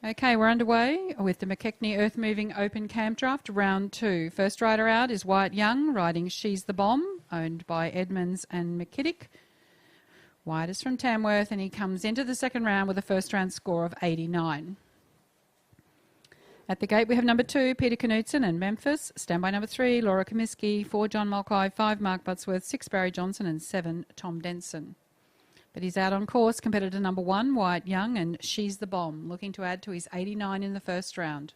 Okay, we're underway with the McKechnie Earth Moving Open Campdraft, round 2. First rider out is Wyatt Young, riding She's the Bomb, owned by Edmonds and McKittick. Wyatt is from Tamworth and he comes into the second round with a first round score of 89. At the gate we have number 2, Peter Knutson and Memphis. Standby number 3, Laura Comiskey. 4, John Mulcahy. 5, Mark Buttsworth. 6, Barry Johnson. And 7, Tom Denson. But he's out on course, competitor number 1, Wyatt Young, and She's the Bomb, looking to add to his 89 in the first round.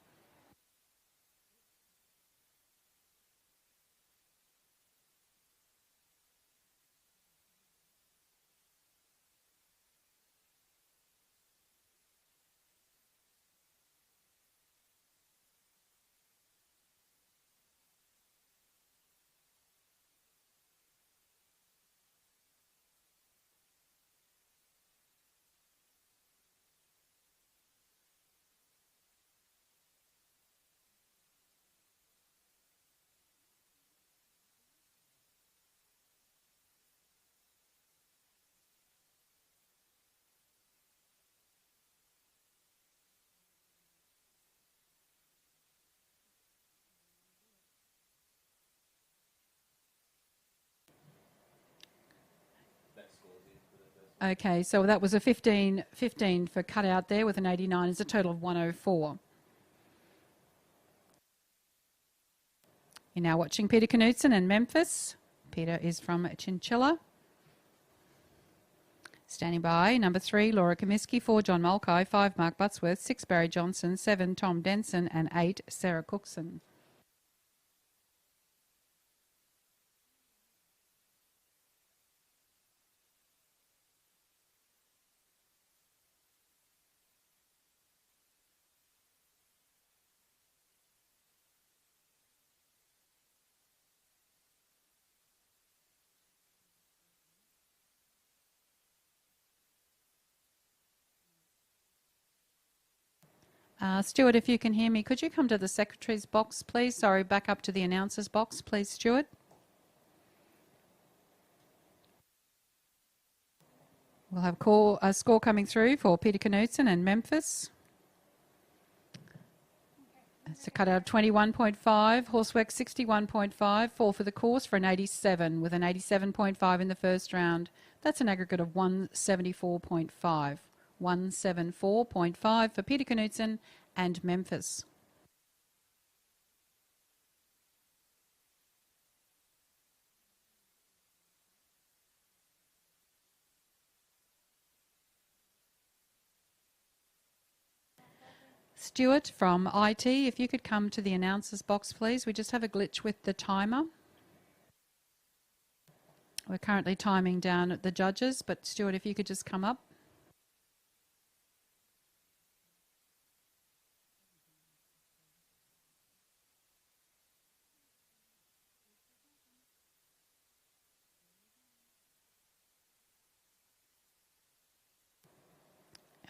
Okay, so that was a 15 for cutout there with an 89 is a total of 104. You're now watching Peter Knutson and Memphis. Peter is from Chinchilla. Standing by, number 3, Laura Comiskey. 4, John Mulcahy. 5, Mark Buttsworth. 6, Barry Johnson. 7, Tom Denson. And 8, Sarah Cookson. Stuart, if you can hear me, could you come to the secretary's box, please? Sorry, back up to the announcer's box, please, Stuart. We'll have a score coming through for Peter Knutson and Memphis. It's a cutout of 21.5, horsework 61.5, 4 for the course for an 87, with an 87.5 in the first round. That's an aggregate of 174.5. 174.5 for Peter Knutson and Memphis. Stuart from IT, if you could come to the announcer's box, please. We just have a glitch with the timer. We're currently timing down at the judges, but Stuart, if you could just come up.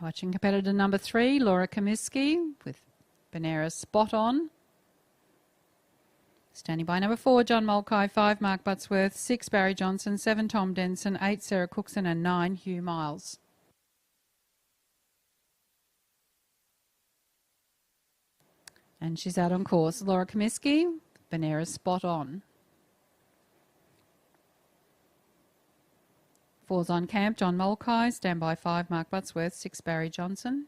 Watching competitor number 3, Laura Comiskey with Benares Spot On. Standing by number 4, John Mulcahy. 5, Mark Buttsworth. 6, Barry Johnson. 7, Tom Denson. 8, Sarah Cookson. And 9, Hugh Miles. And she's out on course. Laura Comiskey, Benares Spot On. 4's on camp, John Mulcahy. Standby 5, Mark Buttsworth. 6, Barry Johnson.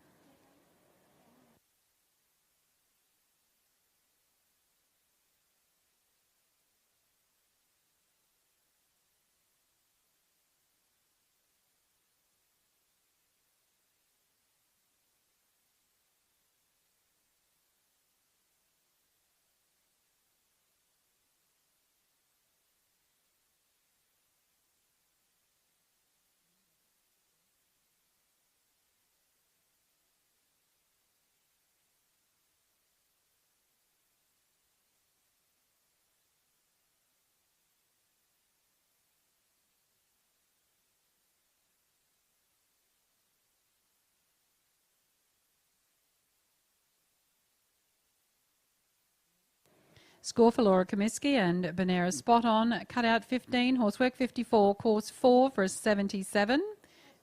Score for Laura Comiskey and Benares Spot On. Cutout 15, horsework 54, course 4 for a 77.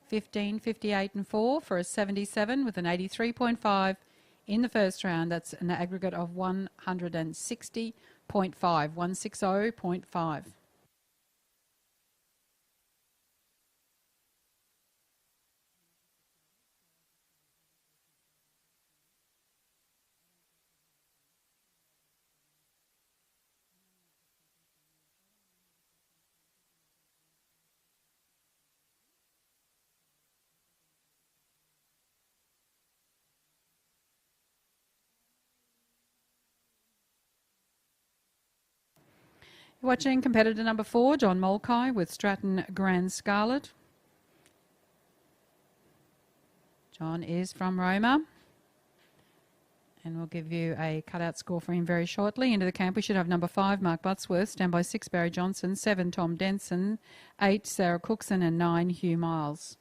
15, 58 and 4 for a 77 with an 83.5. in the first round. That's an aggregate of 160.5, 160.5. Watching competitor number 4, John Mulcahy with Stratton Grand Scarlet. John is from Roma. And we'll give you a cutout score for him very shortly. Into the camp, we should have number 5, Mark Buttsworth, stand by 6, Barry Johnson, 7, Tom Denson, 8, Sarah Cookson, and 9, Hugh Miles.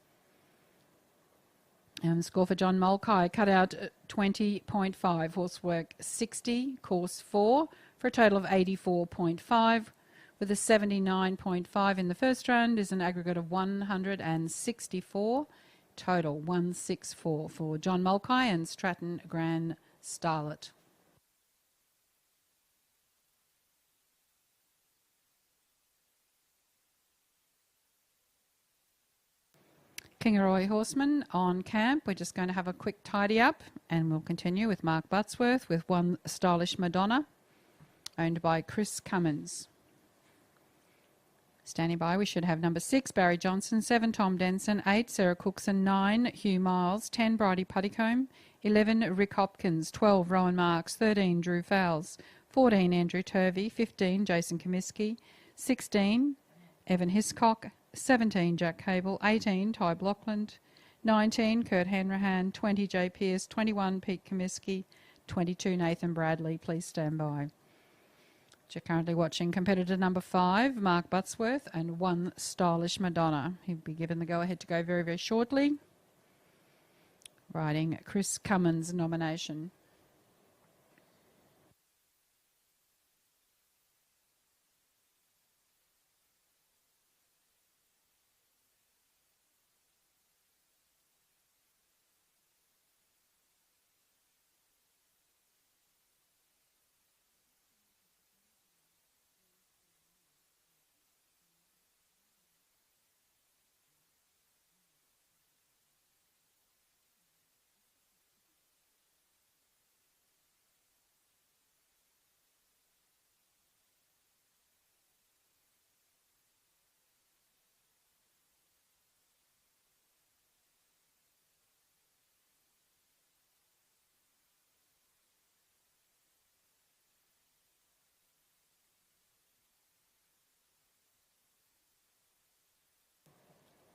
And the score for John Mulcahy, cutout 20.5, horsework 60, course 4, for a total of 84.5, with a 79.5 in the first round is an aggregate of 164, total 164 for John Mulcahy and Stratton Grand Starlet. Kingaroy Horseman on camp. We're just going to have a quick tidy up and we'll continue with Mark Buttsworth with 1 Stylish Madonna, owned by Chris Cummins. Standing by, we should have number 6, Barry Johnson, 7, Tom Denson, 8, Sarah Cookson, 9, Hugh Miles, 10, Bridie Puttycombe, 11, Rick Hopkins, 12, Rowan Marks, 13, Drew Fowles, 14, Andrew Turvey, 15, Jason Comiskey, 16, Evan Hiscock, 17, Jack Cable, 18, Ty Blockland, 19, Kurt Hanrahan, 20, Jay Pearce, 21, Pete Comiskey, 22, Nathan Bradley. Please stand by. You're currently watching competitor number 5, Mark Buttsworth, and 1 Stylish Madonna. He'll be given the go-ahead to go very, very shortly. Riding Chris Cummins' nomination.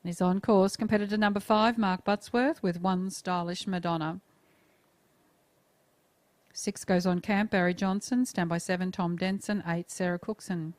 He's on course. Competitor number 5, Mark Buttsworth, with 1 Stylish Madonna. 6 goes on camp, Barry Johnson. Stand by 7, Tom Denson. 8, Sarah Cookson.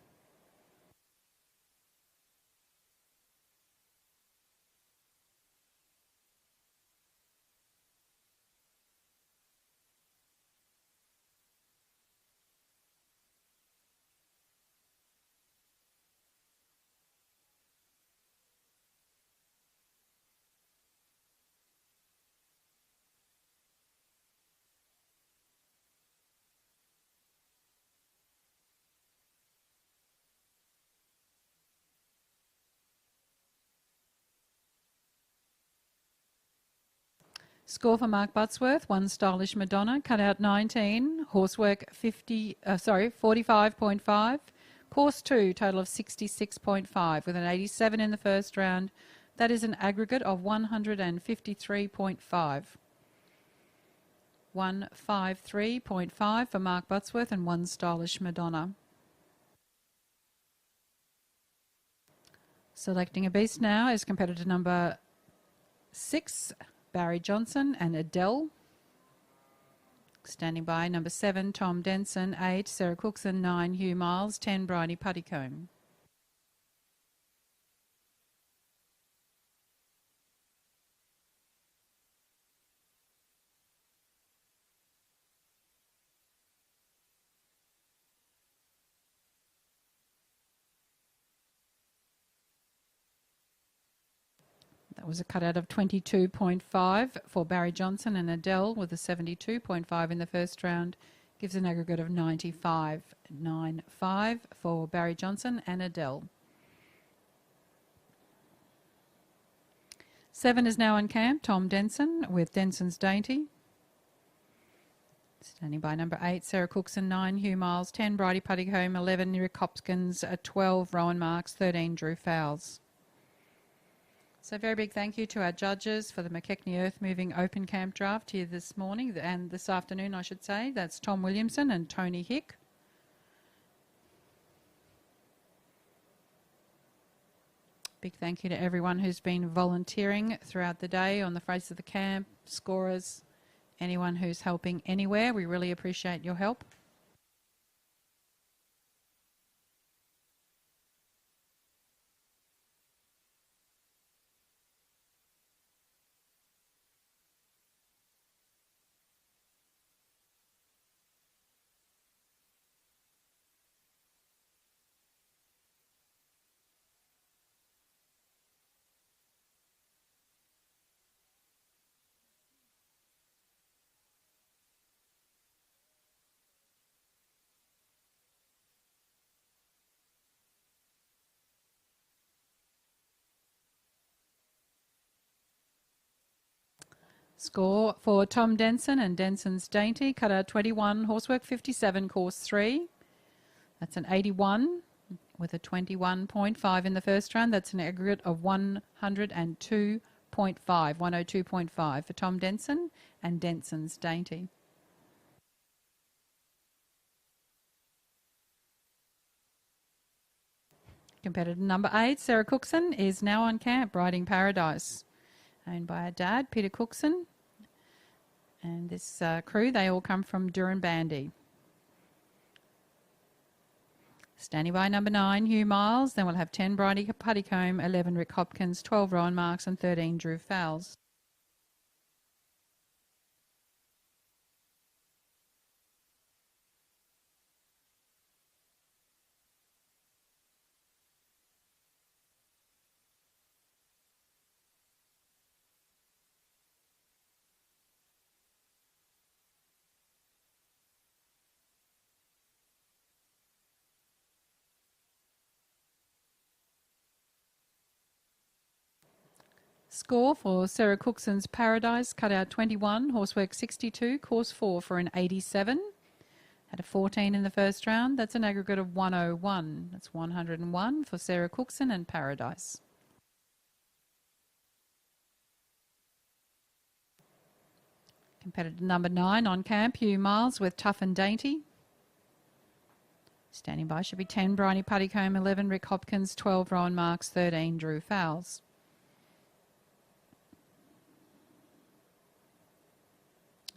Score for Mark Buttsworth, 1 Stylish Madonna, cut out 19, horsework 45.5, course 2, total of 66.5, with an 87 in the first round. That is an aggregate of 153.5. 153.5 for Mark Buttsworth and 1 Stylish Madonna. Selecting a beast now is competitor number 6, Barry Johnson and Adele. Standing by, number 7, Tom Denson, 8, Sarah Cookson, 9, Hugh Miles, 10, Bridie Puttycombe. That was a cutout of 22.5 for Barry Johnson, and Adele with a 72.5 in the first round gives an aggregate of 95.95 for Barry Johnson and Adele. 7 is now on camp, Tom Denson with Denson's Dainty. Standing by number 8, Sarah Cookson, 9, Hugh Miles, 10, Bridie Puttycombe, 11, Rick Hopkins, 12, Rowan Marks, 13, Drew Fowles. So very big thank you to our judges for the McKechnie Earth Moving Open Camp Draft here this morning, and this afternoon I should say. That's Tom Williamson and Tony Hick. Big thank you to everyone who's been volunteering throughout the day on the face of the camp, scorers, anyone who's helping anywhere. We really appreciate your help. Score for Tom Denson and Denson's Dainty, cutout 21, horsework 57, course 3. That's an 81 with a 21.5 in the first round. That's an aggregate of 102.5, 102.5 for Tom Denson and Denson's Dainty. Competitor number 8, Sarah Cookson, is now on camp, riding Paradise. Owned by her dad, Peter Cookson. And this crew, they all come from Durranbandy. Standing by number 9, Hugh Miles. Then we'll have 10, Bridie Puttycombe, 11, Rick Hopkins, 12, Rowan Marks, and 13, Drew Fowles. Score for Sarah Cookson's Paradise, cutout 21, horsework 62, course 4 for an 87. Had a 14 in the first round. That's an aggregate of 101. That's 101 for Sarah Cookson and Paradise. Competitor number 9 on camp, Hugh Miles with Tough and Dainty. Standing by should be 10, Bridie Puttycombe, 11, Rick Hopkins, 12, Rowan Marks, 13, Drew Fowles.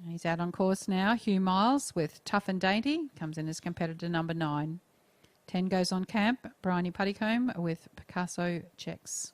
He's out on course now. Hugh Miles with Tough and Dainty comes in as competitor number 9. 10 goes on camp. Bridie Puttycombe with Picasso Checks.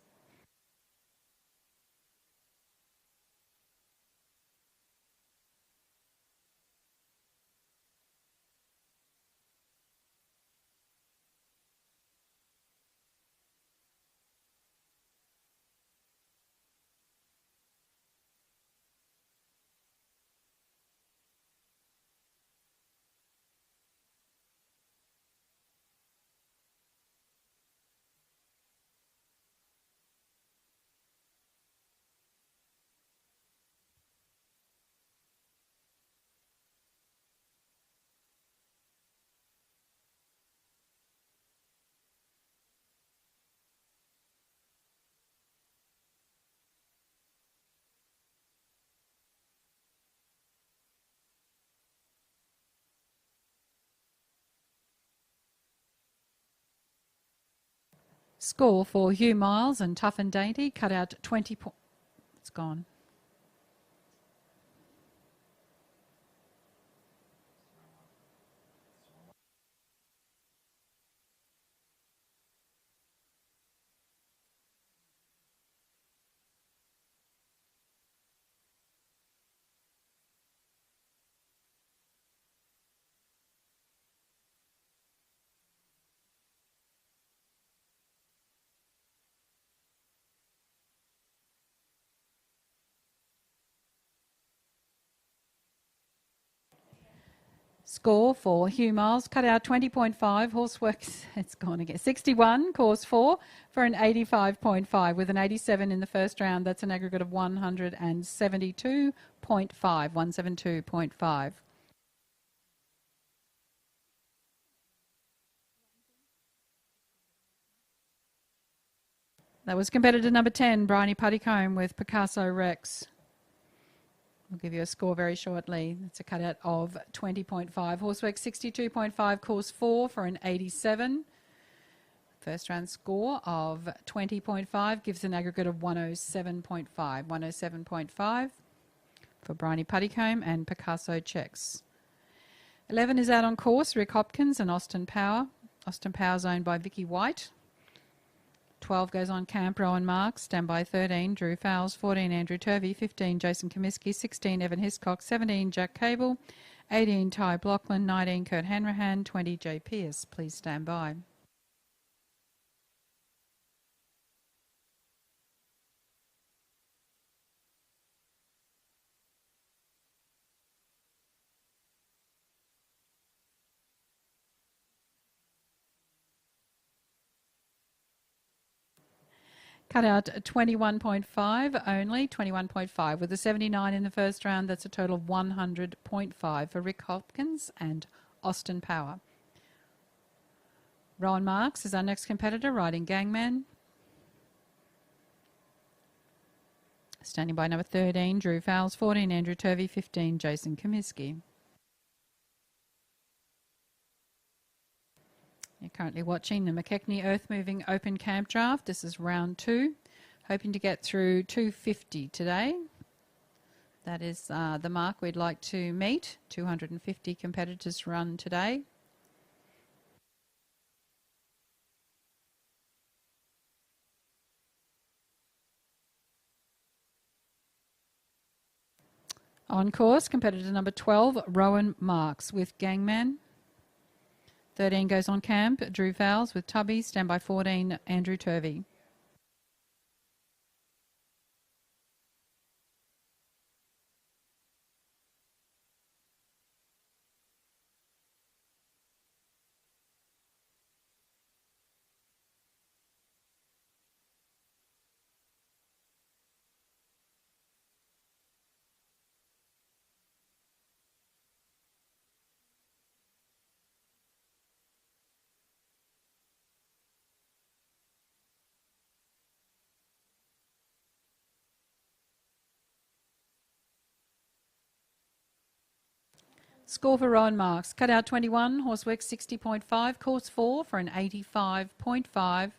Score for Hugh Miles and Tough and Dainty, cut out 20 points. It's gone. Score for Hugh Miles, cut out 20.5, horseworks, it's gone again, 61, course 4 for an 85.5 with an 87 in the first round. That's an aggregate of 172.5, 172.5. That was competitor number 10, Bryony Puttycombe with Picasso Rex. We'll give you a score very shortly. It's a cutout of 20.5. Horsework 62.5, course 4 for an 87. First round score of 20.5 gives an aggregate of 107.5. 107.5 for Bryony Puttycombe and Picasso Checks. 11 is out on course, Rick Hopkins and Austin Power. Austin Power is owned by Vicky White. 12 goes on camp, Rowan Marks. Standby 13, Drew Fowles. 14, Andrew Turvey. 15, Jason Comiskey. 16, Evan Hiscock. 17, Jack Cable. 18, Ty Blockland. 19, Kurt Hanrahan. 20, Jay Pearce. Please stand by. Cut out 21.5 only, 21.5 with a 79 in the first round. That's a total of 100.5 for Rick Hopkins and Austin Power. Rowan Marks is our next competitor, riding Gangman. Standing by number 13, Drew Fowles. 14, Andrew Turvey. 15, Jason Comiskey. You're currently watching the McKechnie Earth Moving Open Campdraft. This is round 2. Hoping to get through 250 today. That is the mark we'd like to meet. 250 competitors run today. On course, competitor number 12, Rowan Marks with Gangman. 13 goes on camp, Drew Fowles with Tubby. Standby 14, Andrew Turvey. Score for Rowan Marks, cut out 21, horsework 60.5, course 4 for an 85.5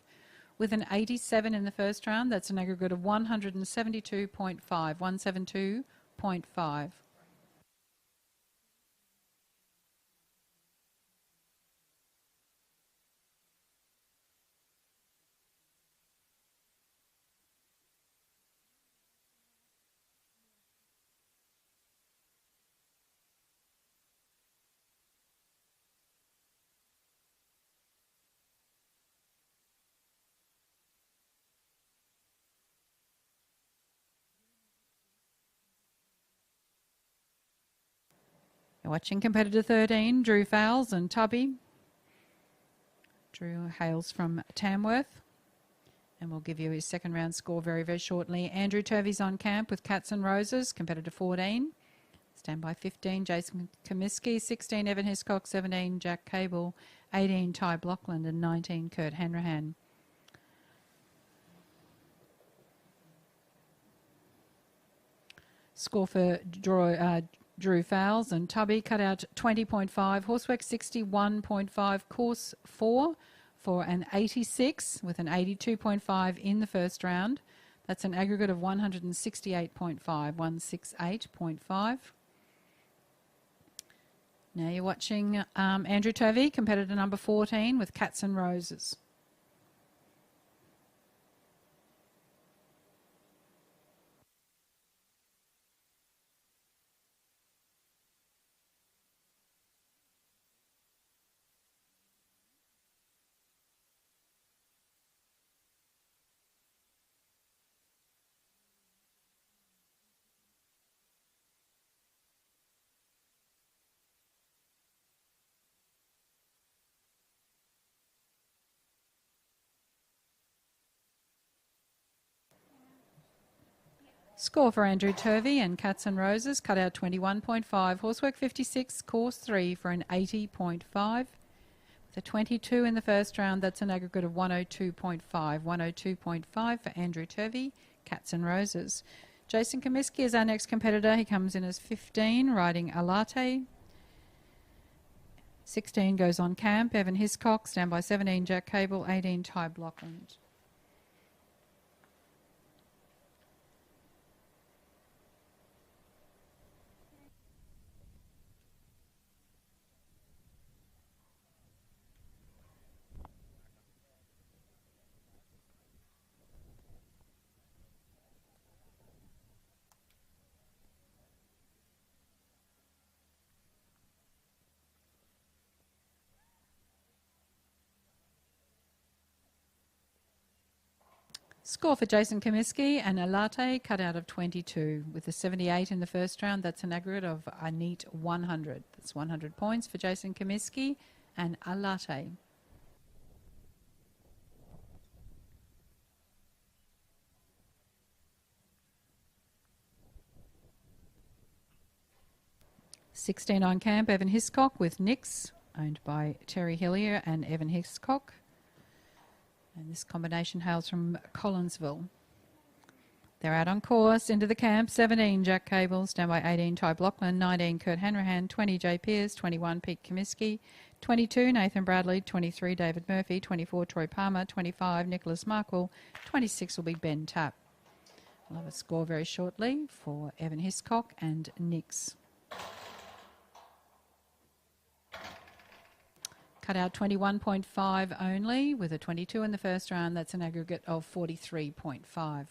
with an 87 in the first round. That's an aggregate of 172.5, 172.5. You're watching competitor 13, Drew Fowles and Tubby. Drew hails from Tamworth. And we'll give you his second round score very, very shortly. Andrew Turvey's on camp with Cats and Roses, competitor 14. Standby 15, Jason Comiskey. 16, Evan Hiscock. 17, Jack Cable. 18, Ty Blockland. And 19, Kurt Hanrahan. Score for Drew Fowles and Tubby, cut out 20.5, horsework 61.5, course 4 for an 86 with an 82.5 in the first round. That's an aggregate of 168.5, 168.5. Now you're watching Andrew Turvey, competitor number 14 with Cats and Roses. Score for Andrew Turvey and Cats and Roses, cut out 21.5. Horsework 56, course 3 for an 80.5. With a 22 in the first round, that's an aggregate of 102.5. 102.5 for Andrew Turvey, Cats and Roses. Jason Comiskey is our next competitor. He comes in as 15, riding Alate. 16 goes on Camp, Evan Hiscock. Standby 17, Jack Cable. 18, Ty Blockland. Score for Jason Comiskey and Alate, cut out of 22. With a 78 in the first round, that's an aggregate of a neat 100. That's 100 points for Jason Comiskey and Alate. $16 on Camp, Evan Hiscock with Nix, owned by Terry Hillier and Evan Hiscock. And this combination hails from Collinsville. They're out on course, into the camp. 17, Jack Cable. Standby 18, Ty Blockland. 19, Kurt Hanrahan. 20, Jay Pearce. 21, Pete Comiskey. 22, Nathan Bradley. 23, David Murphy. 24, Troy Palmer. 25, Nicholas Markle. 26 will be Ben Tapp. We'll have a score very shortly for Evan Hiscock and Nix. Cut out 21.5 only, with a 22 in the first round. That's an aggregate of 43.5.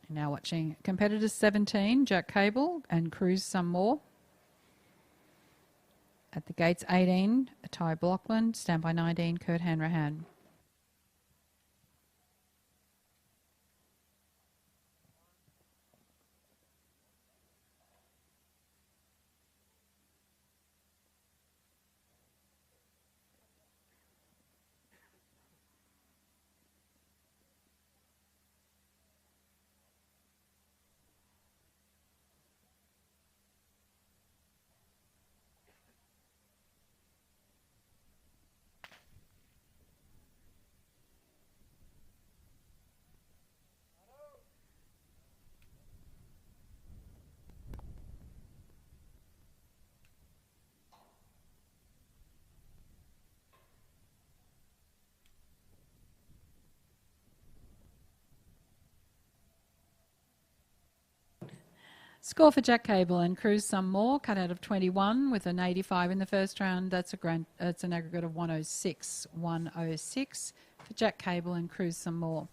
Now watching competitors 17, Jack Cable and Cruise Some More. At the gates 18, Ty Blockland. Standby 19, Kurt Hanrahan. Score for Jack Cable and Cruise Some More, cut out of 21 with an 85 in the first round. That's an aggregate of 106. 106 for Jack Cable and Cruise Some More.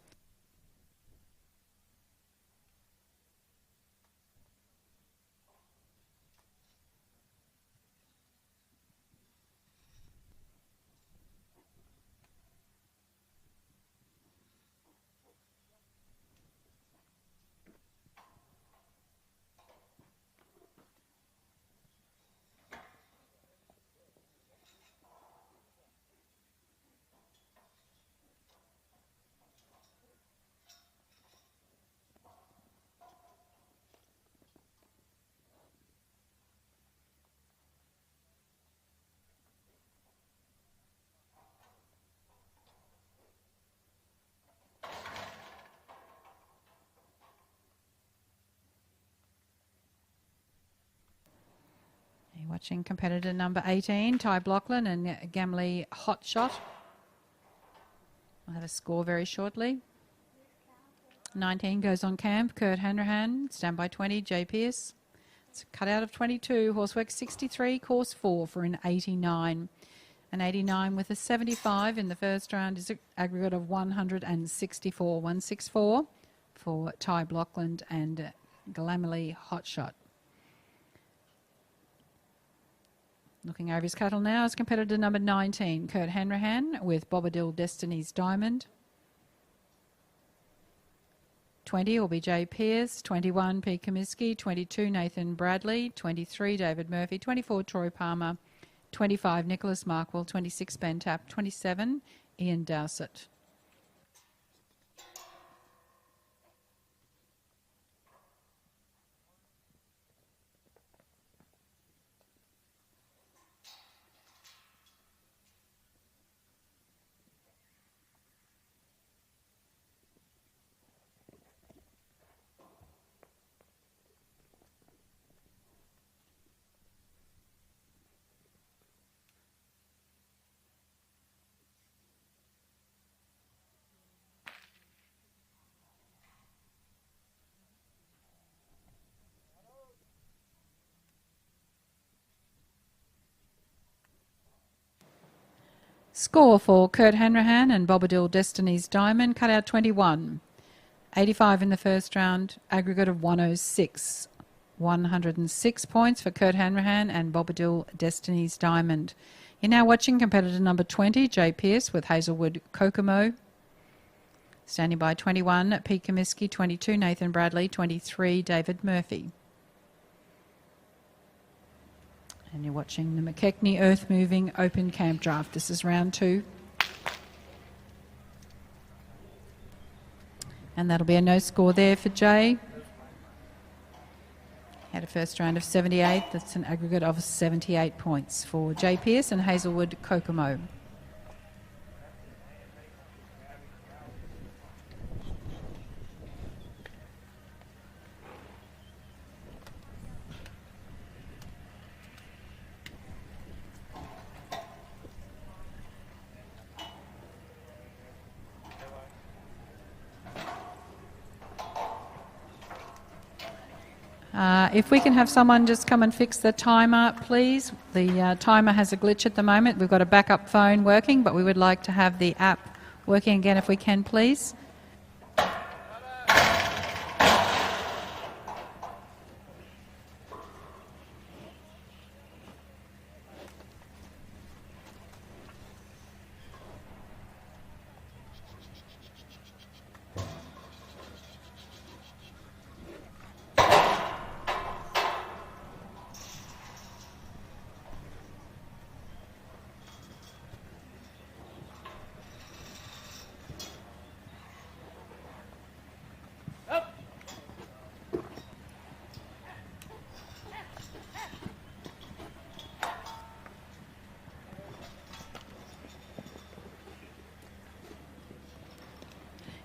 Watching competitor number 18, Ty Blockland and Gamley Hotshot. I'll have a score very shortly. 19 goes on Camp, Kurt Hanrahan. Standby 20, Jay Pearce. It's a cut out of 22, Horsework 63, course 4 for an 89. An 89 with a 75 in the first round is an aggregate of 164. 164 for Ty Blockland and Gamley Hotshot. Looking over his cattle now is competitor number 19, Kurt Hanrahan with Bobadil Destiny's Diamond. 20 will be Jay Pearce, 21 Pete Comiskey, 22 Nathan Bradley, 23 David Murphy, 24 Troy Palmer, 25 Nicholas Markwell, 26 Ben Tapp, 27 Ian Dowsett. Score for Kurt Hanrahan and Bobadil Destiny's Diamond, cut out 21. 85 in the first round, aggregate of 106. 106 points for Kurt Hanrahan and Bobadil Destiny's Diamond. You're now watching competitor number 20, Jay Pearce with Hazelwood Kokomo. Standing by 21, Pete Comiskey, 22, Nathan Bradley, 23, David Murphy. And you're watching the McKechnie Earth Moving Open Campdraft. This is round 2. And that'll be a no score there for Jay. Had a first round of 78. That's an aggregate of 78 points for Jay Pearce and Hazelwood Kokomo. If we can have someone just come and fix the timer, please. The timer has a glitch at the moment. We've got a backup phone working, but we would like to have the app working again if we can, please.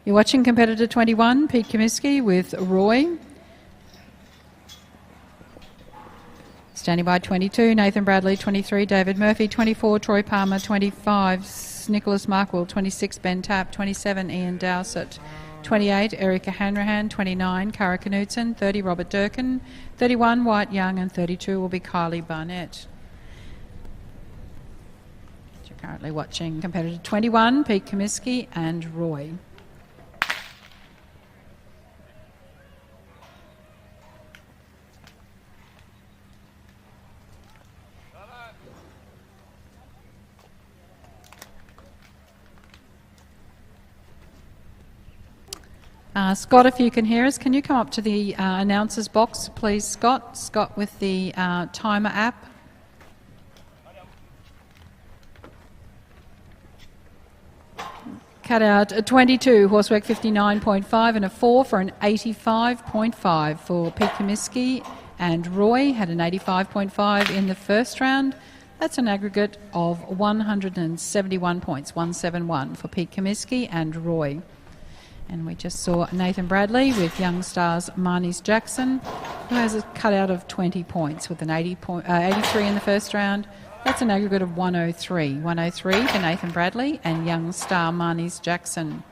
You're watching competitor 21, Pete Comiskey with Roy. Standing by 22, Nathan Bradley, 23, David Murphy, 24, Troy Palmer, 25, Nicholas Markwell, 26, Ben Tapp, 27, Ian Dowsett, 28, Erica Hanrahan, 29, Cara Knudsen, 30, Robert Durkin, 31, White Young, and 32 will be Kylie Barnett. You're currently watching competitor 21, Pete Comiskey and Roy. Scott, if you can hear us, can you come up to the announcer's box, please, Scott? Scott with the timer app. Cut out a 22, horsework 59.5 and a 4 for an 85.5 for Pete Comiskey, and Roy had an 85.5 in the first round. That's an aggregate of 171 points, 171 for Pete Comiskey and Roy. And we just saw Nathan Bradley with Young Stars Marnie's Jackson, who has a cutout of 20 points with an 83 in the first round. That's an aggregate of 103. 103 for Nathan Bradley and Young Star Marnie's Jackson.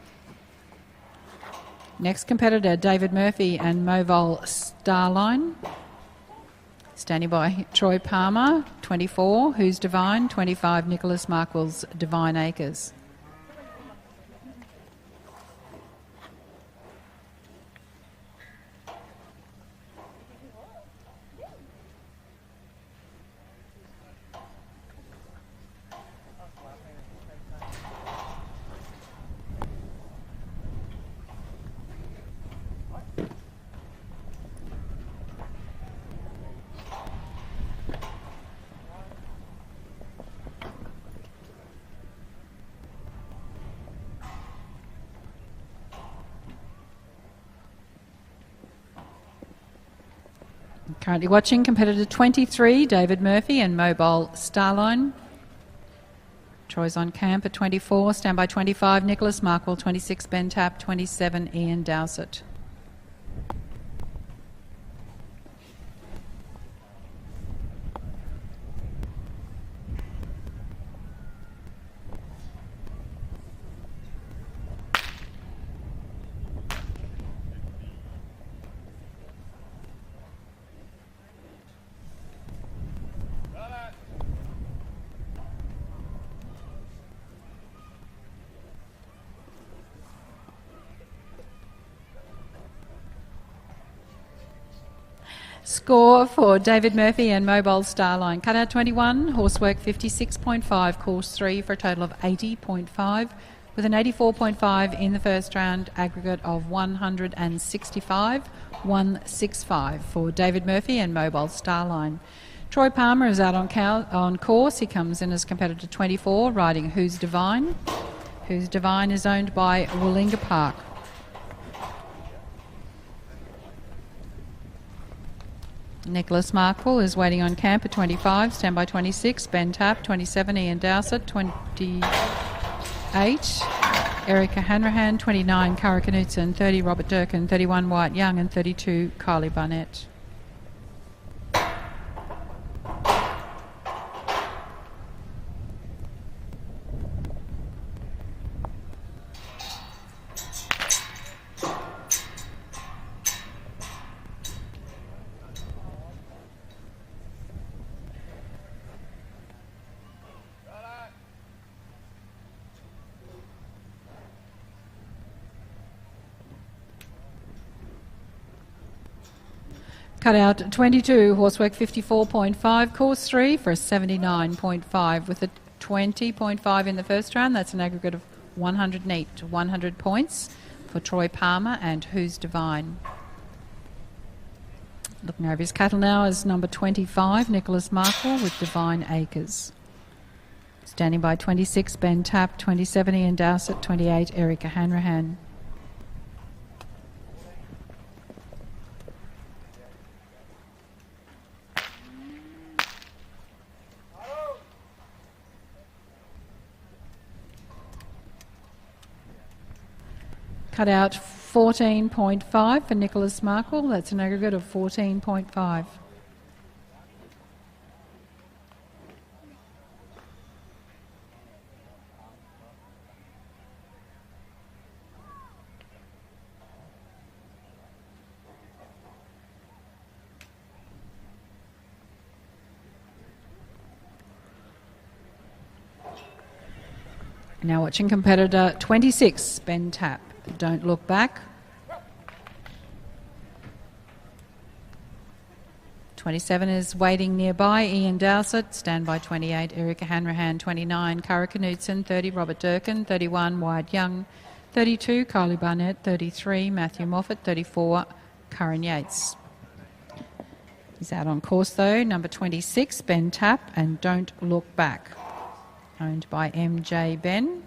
Next competitor, David Murphy and Movol Starline. Standing by Troy Palmer, 24, Who's Divine, 25, Nicholas Markwell's Divine Acres. Currently watching competitor 23, David Murphy and Mobile Starline. Troy's on camp at 24, standby 25, Nicholas Markwell, 26, Ben Tapp, 27, Ian Dowsett. Score for David Murphy and Mobile Starline. Cutout 21, horsework 56.5, course 3 for a total of 80.5, with an 84.5 in the first round, aggregate of 165 for David Murphy and Mobile Starline. Troy Palmer is out on course. He comes in as competitor 24, riding Who's Divine. Who's Divine is owned by Willinga Park. Nicholas Markwell is waiting on camp at 25, standby 26, Ben Tapp, 27, Ian Dowsett, 28, Erica Hanrahan, 29, Cara Knudsen, 30, Robert Durkin, 31, Wyatt Young, and 32, Kylie Barnett. Cutout 22, horsework 54.5, course 3 for a 79.5 with a 20.5 in the first round. That's an aggregate of 100 points for Troy Palmer and Who's Divine. Looking over his cattle now is number 25, Nicholas Markwell with Divine Acres. Standing by 26, Ben Tapp, 27, Ian Dowsett, 28, Erica Hanrahan. Cut out 14.5 for Nicholas Markwell. That's an aggregate of 14.5. Now watching competitor 26, Ben Tapp. Don't look back. 27 is waiting nearby, Ian Dowsett. Standby 28, Erica Hanrahan. 29, Cara Knudsen. 30, Robert Durkin. 31, Wyatt Young. 32, Kylie Barnett. 33, Matthew Moffat. 34, Curran Yates. He's out on course though. Number 26, Ben Tapp, and Don't Look Back. Owned by MJ Ben.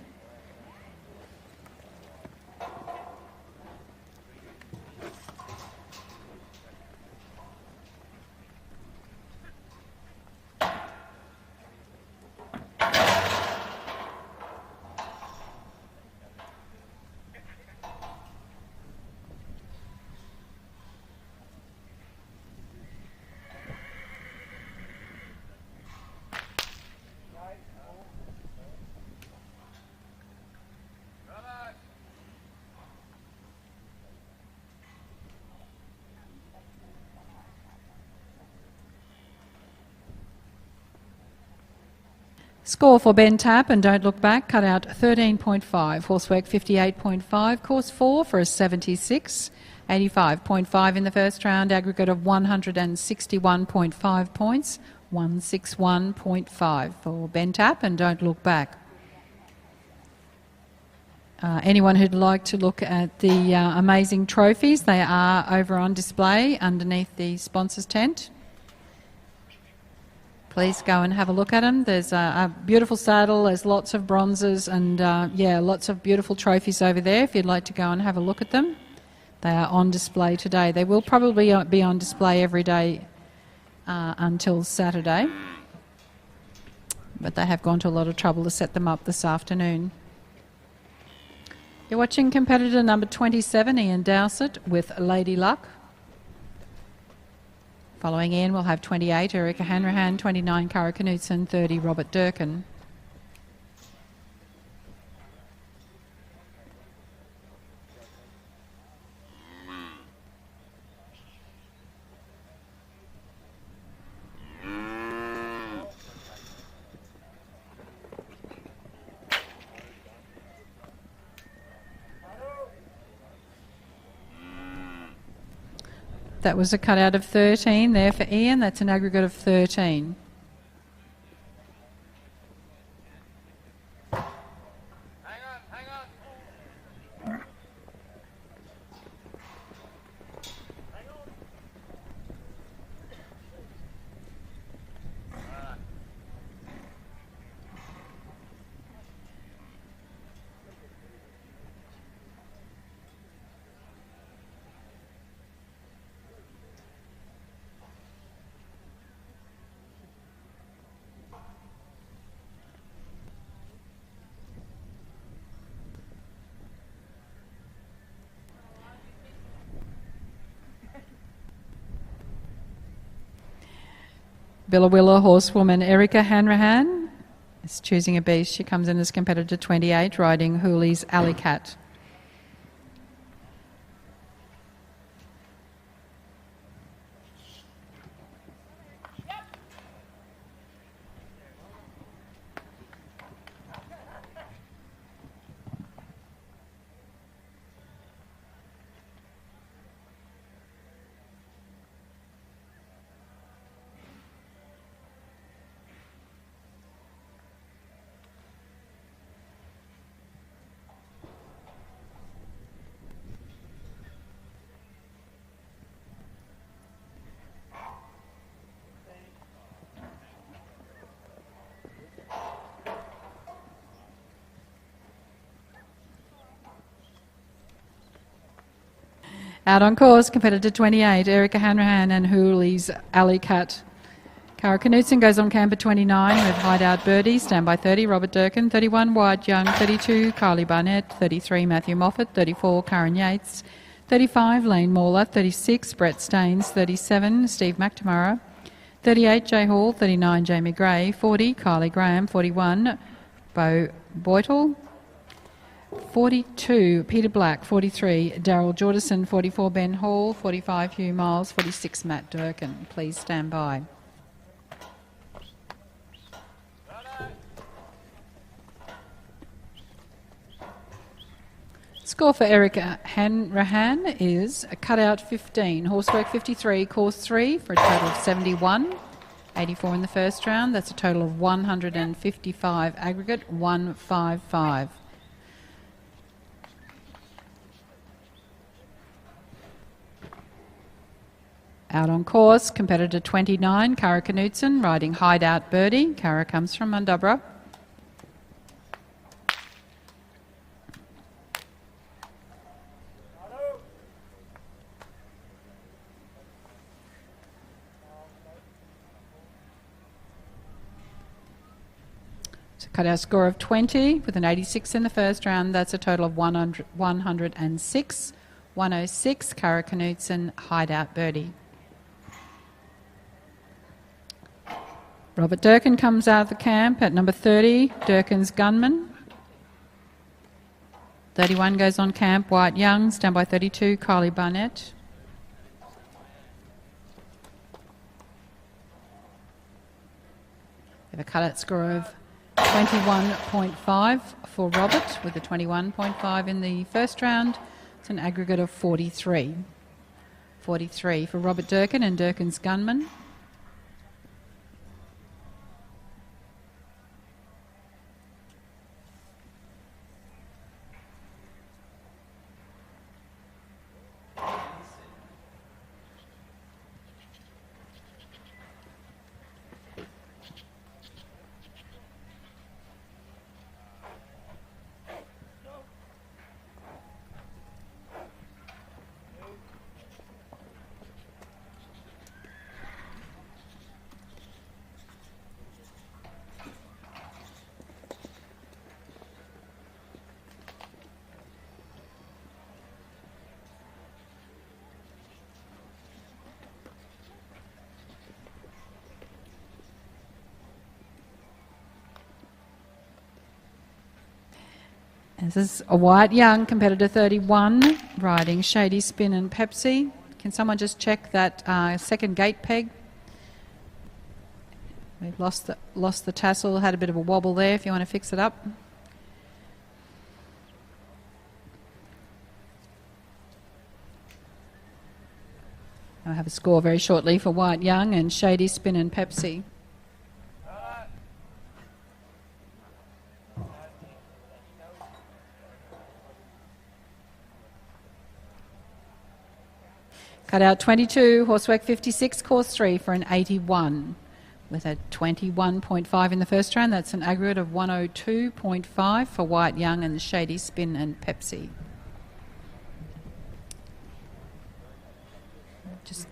Score for Ben Tapp and Don't Look Back, cut out 13.5, horsework 58.5, course 4 for a 76, 85.5 in the first round, aggregate of 161.5 points, 161.5 for Ben Tapp and Don't Look Back. Anyone who'd like to look at the amazing trophies, they are over on display underneath the sponsors tent. Please go and have a look at them. There's a beautiful saddle, there's lots of bronzes and yeah, lots of beautiful trophies over there if you'd like to go and have a look at them. They are on display today. They will probably be on display every day until Saturday. But they have gone to a lot of trouble to set them up this afternoon. You're watching competitor number 27, Ian Dowsett, with Lady Luck. Following Ian, we'll have 28, Erica Hanrahan, 29, Cara Knudsen, 30, Robert Durkin. That was a cutout of 13 there for Ian. That's an aggregate of 13. Billawilla horsewoman Erica Hanrahan is choosing a beast. She comes in as competitor 28, riding Hooley's Alley Cat. Out on course, competitor 28, Erica Hanrahan and Hooley's Alley Cat. Cara Knudsen goes on camper 29 with Hideout Birdie, standby 30, Robert Durkin, 31, Wyatt Young, 32, Carly Barnett, 33, Matthew Moffat, 34, Karen Yates, 35, Lane Mauler, 36, Brett Staines, 37, Steve McNamara, 38, Jay Hall, 39, Jamie Gray, 40, Kylie Graham, 41, Bo Boytle, 42, Peter Black, 43, Daryl Jordison, 44, Ben Hall, 45, Hugh Miles, 46, Matt Durkin. Please stand by. Score for Erica Hanrahan is a cutout 15, horsework 53, course 3 for a total of 71, 84 in the first round. That's a total of 155 aggregate, 155. Out on course, competitor 29, Cara Knudsen, riding Hideout Birdie. Cara comes from Mundubbera. So cutout score of 20 with an 86 in the first round. That's a total of 106. 106, Cara Knudsen, Hideout Birdie. Robert Durkin comes out of the camp at number 30, Durkin's Gunman. 31 goes on camp, Wyatt Young, standby 32, Kylie Barnett. We have a cutout score of 21.5 for Robert, with a 21.5 in the first round. It's an aggregate of 43. 43 for Robert Durkin and Durkin's Gunman. This is a white young, competitor 31, riding Shady Spin and Pepsi. Can someone just check that second gate peg? We've lost the tassel, had a bit of a wobble there if you want to fix it up. I'll have a score very shortly for White Young and Shady Spin and Pepsi. Cut out 22, horsework 56, course 3 for an 81. With a 21.5 in the first round, that's an aggregate of 102.5 for White Young and Shady Spin and Pepsi. Just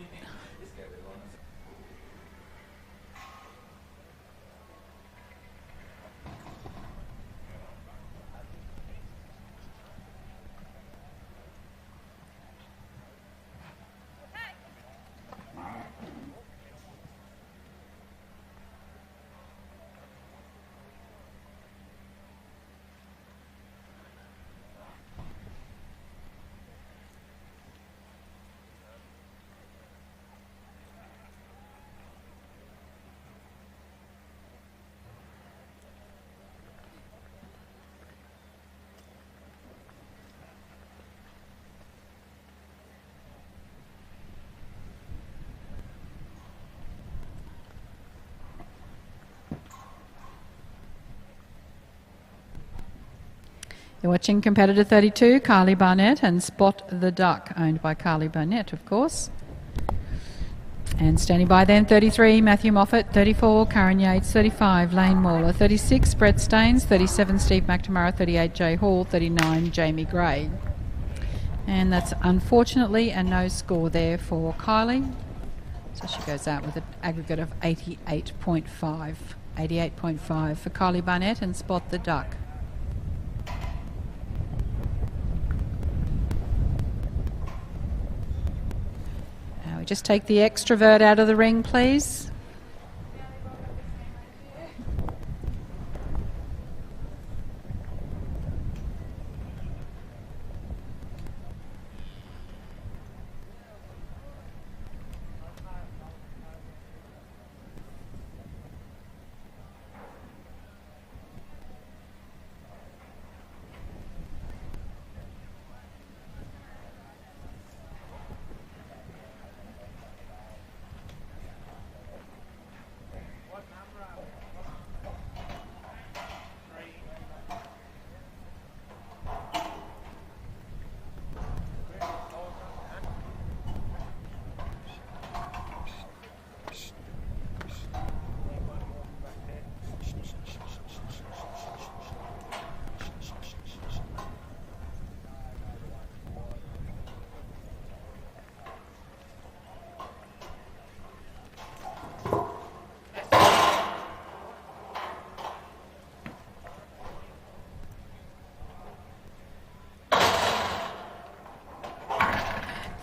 You're watching competitor 32, Carly Barnett, and Spot the Duck, owned by Carly Barnett, of course. And standing by then, 33, Matthew Moffat, 34, Karen Yates, 35, Lane Mauler, 36, Brett Staines, 37, Steve McNamara, 38, Jay Hall, 39, Jamie Gray. And that's unfortunately a no score there for Kylie. So she goes out with an aggregate of 88.5. 88.5 for Kylie Barnett and Spot the Duck. Just take the extrovert out of the ring, please.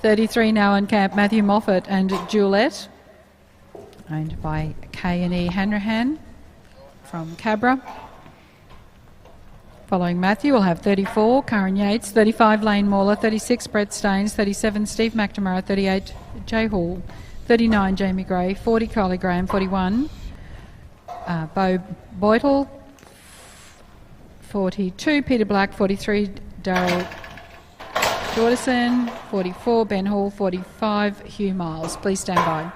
.33 now in camp, Matthew Moffat and Juliet, owned by K&E Hanrahan from Cabra. Following Matthew, we'll have 34, Karen Yates, 35, Lane Mauler, 36, Brett Staines, 37, Steve McNamara, 38, Jay Hall, 39, Jamie Gray, 40, Kylie Graham, 41, Bo Boytle, 42, Peter Black, 43, Daryl Jordanson, 44, Ben Hall, 45, Hugh Miles. Please stand by.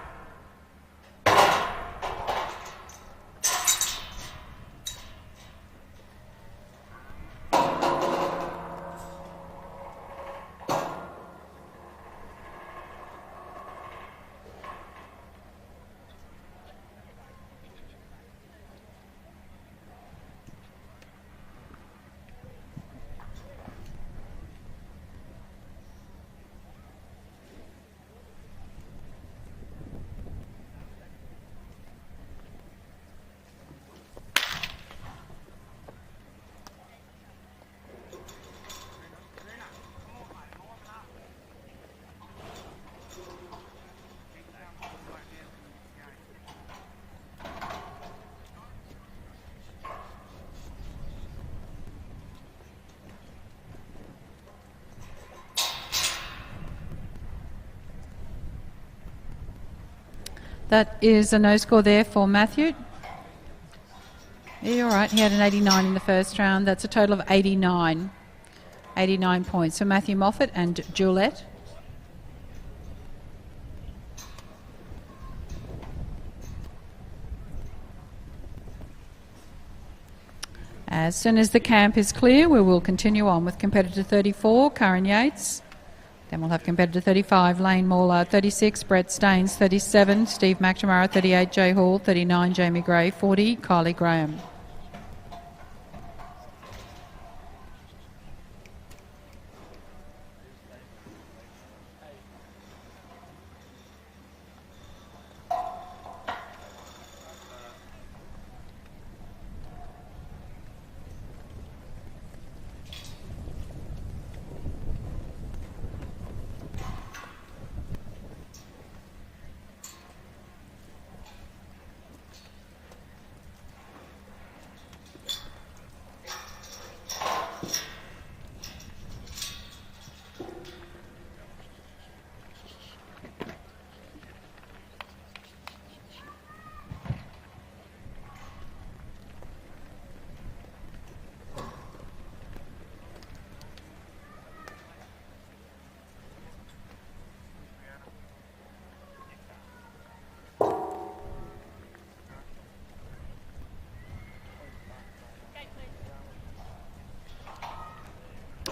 That is a no score there for Matthew. Yeah, you're right. He had an 89 in the first round. That's a total of 89. 89 points. So Matthew Moffat and Juliet. As soon as the camp is clear, we will continue on with competitor 34, Karen Yates. Then we'll have competitor 35, Lane Mauler, 36, Brett Staines, 37, Steve McNamara, 38, Jay Hall, 39, Jamie Gray, 40, Kylie Graham.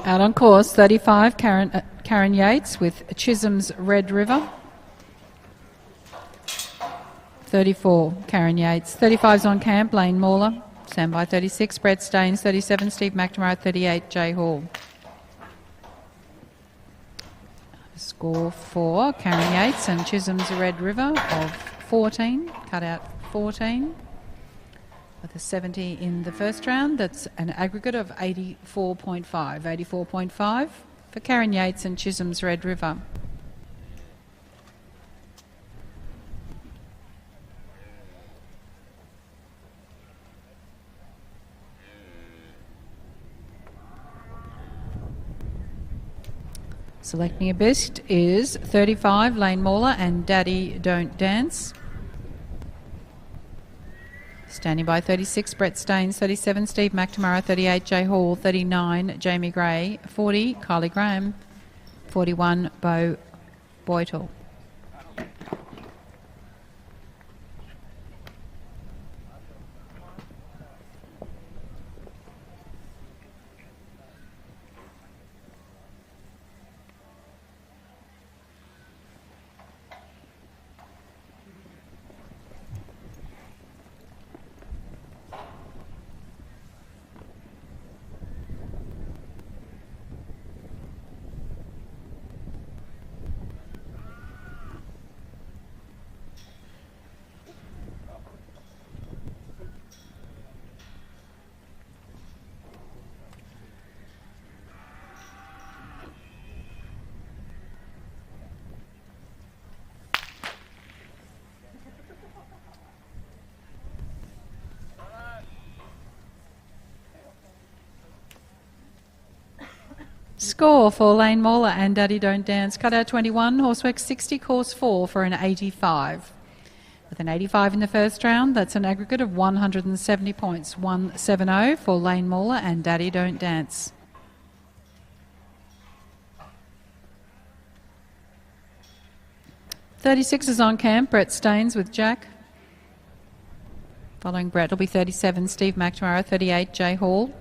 Out on course, 35, Karen Yates with Chisholm's Red River. 34, Karen Yates. 35's on camp, Lane Mauler. Standby 36, Brett Staines. 37, Steve McNamara. 38, Jay Hall. Score for Karen Yates and Chisholm's Red River of 14, cut out 14. With a 70 in the first round, that's an aggregate of 84.5. 84.5 for Karen Yates and Chisholm's Red River. Selecting a best is 35, Lane Mauler and Daddy Don't Dance. Standing by 36, Brett Staines. 37, Steve McNamara. 38, Jay Hall. 39, Jamie Gray. 40, Kylie Graham. 41, Bo Boytle. Score for Lane Mauler and Daddy Don't Dance. Cut out 21, horsework 60, course 4 for an 85. With an 85 in the first round, that's an aggregate of 170 points. 170 for Lane Mauler and Daddy Don't Dance. .36 is on camp, Brett Staines with Jack. Following Brett will be 37, Steve McNamara. 38, Jay Hall.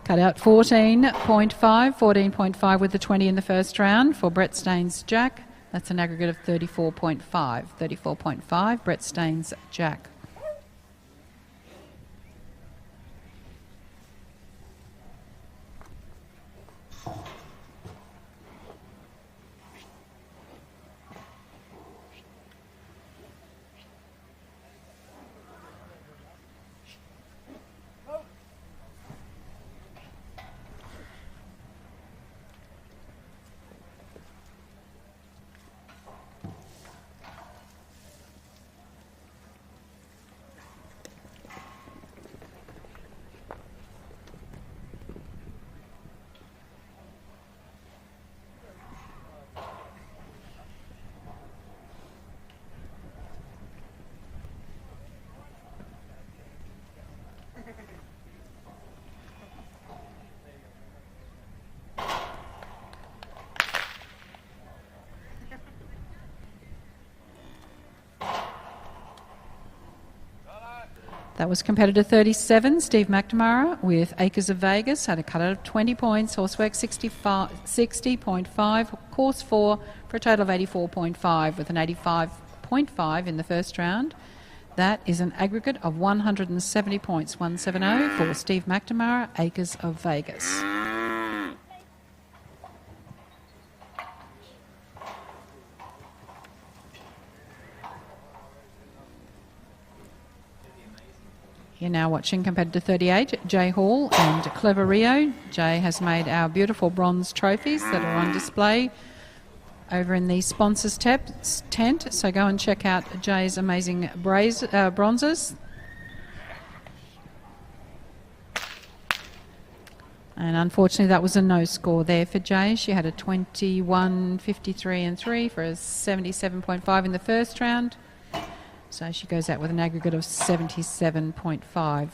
Cut out 14.5 with the 20 in the first round for Brett Staines Jack. That's an aggregate of 34.5. 34.5, Brett Staines, Jack. That was competitor 37, Steve McNamara, with Acres of Vegas. Had a cut out of 20 points, horsework 60.5, course 4 for a total of 84.5, with an 85.5 in the first round. That is an aggregate of 170 points, 170 for Steve McNamara, Acres of Vegas. You're now watching competitor 38, Jay Hall and Clever Rio. Jay has made our beautiful bronze trophies that are on display over in the sponsors tent. So go and check out Jay's amazing bronzes. And unfortunately, that was a no score there for Jay. She had a 21.53 and 3 for a 77.5 in the first round. So she goes out with an aggregate of 77.5.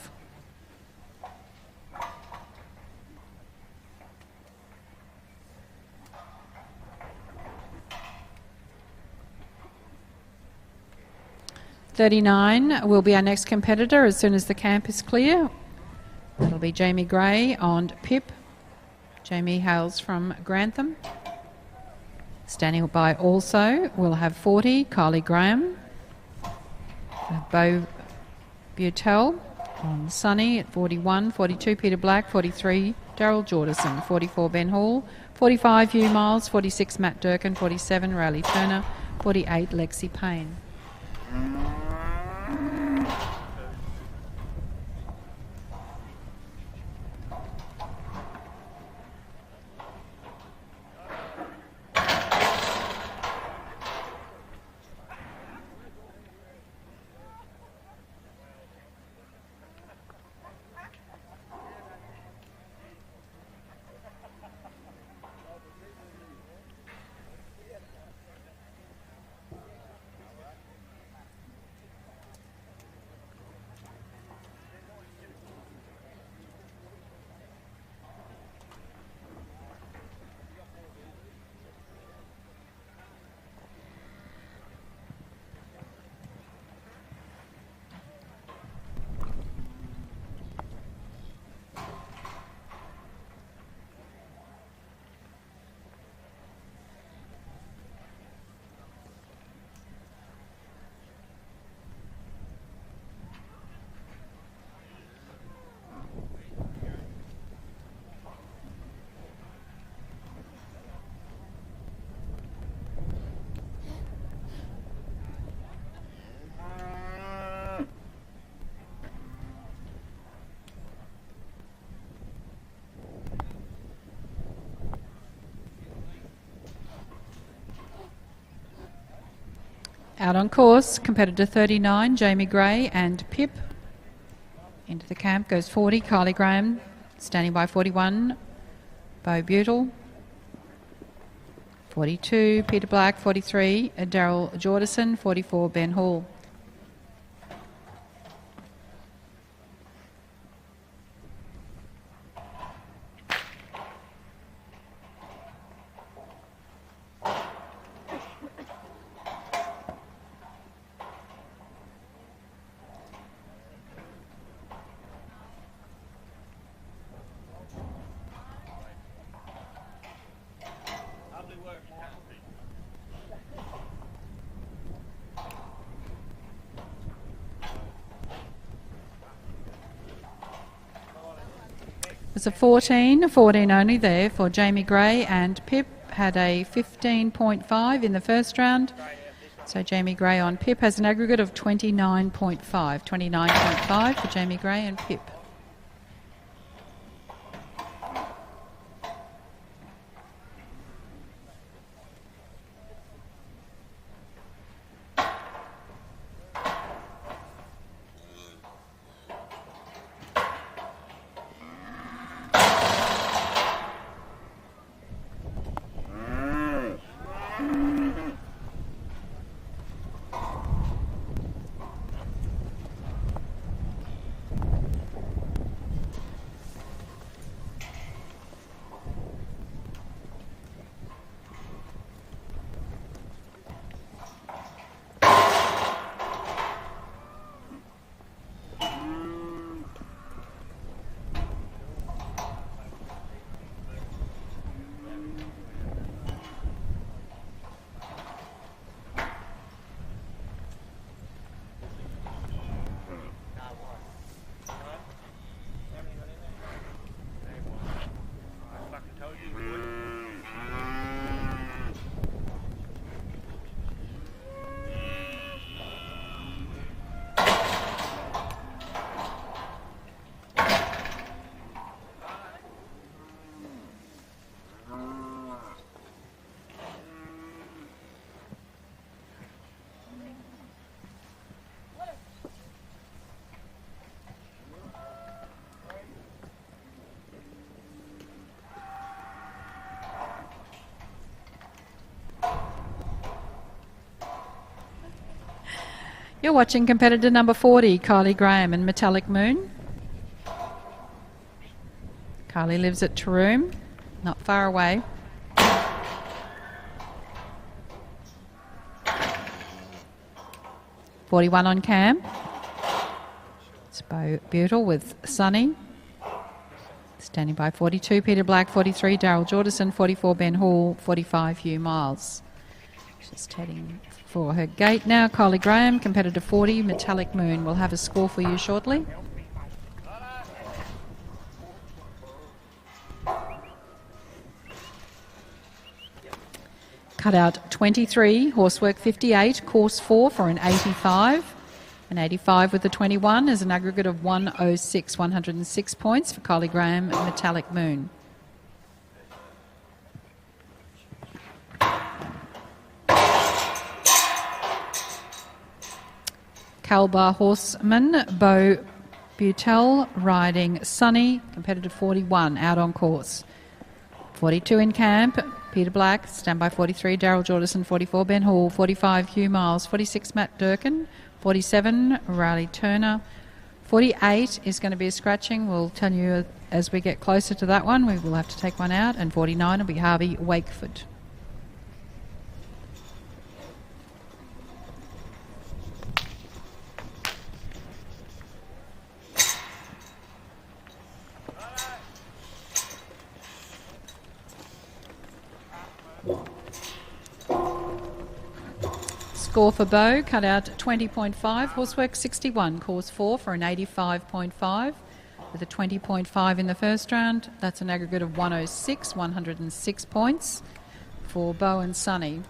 $39 will be our next competitor as soon as the camp is clear. That'll be Jamie Gray on Pip. Jamie hails from Grantham. Standing by also, we'll have 40, Kylie Graham. Bo Butel on Sunny at 41, 42 Peter Black, 43 Daryl Jordison, 44 Ben Hall, 45 Hugh Miles, 46 Matt Durkin, 47 Riley Turner, 48 Lexi Payne. Out on course, competitor 39, Jamie Gray and Pip. Into the camp goes 40, Kylie Graham. Standing by 41, Bo Butel. 42, Peter Black. 43, Daryl Jordison. 44, Ben Hall. There's a 14 only there for Jamie Gray, and Pip had a 15.5 in the first round. So Jamie Gray on Pip has an aggregate of 29.5. 29.5 for Jamie Gray and Pip. You're watching competitor number 40, Kylie Graham and Metallic Moon. Kylie lives at Taroom, not far away. .41 on cam. It's Butel with Sunny. Standing by 42, Peter Black, 43, Daryl Jordison, 44, Ben Hall, 45, Hugh Miles. Just heading for her gate now. Kylie Graham, competitor 40, Metallic Moon. We'll have a score for you shortly. Cutout 23, horsework 58, course 4 for an 85. An 85 with the 21 is an aggregate of 106, 106 points for Kylie Graham and Metallic Moon. Calbar horseman Bo Butel riding Sunny, competitor 41, out on course. 42 in camp, Peter Black, standby 43, Daryl Jordison, 44, Ben Hall, 45, Hugh Miles, 46, Matt Durkin, 47, Riley Turner, 48 is going to be a scratching. We'll tell you as we get closer to that one. We will have to take one out, and 49 will be Harvey Wakeford. Score for Bow, cut out 20.5, horsework 61, course 4 for an 85.5, with a 20.5 in the first round. That's an aggregate of 106, 106 points for Bow and Sunny.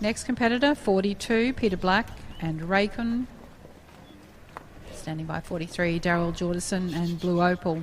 Next competitor, 42, Peter Black and Raycon. Standing by 43, Daryl Jordison and Blue Opal.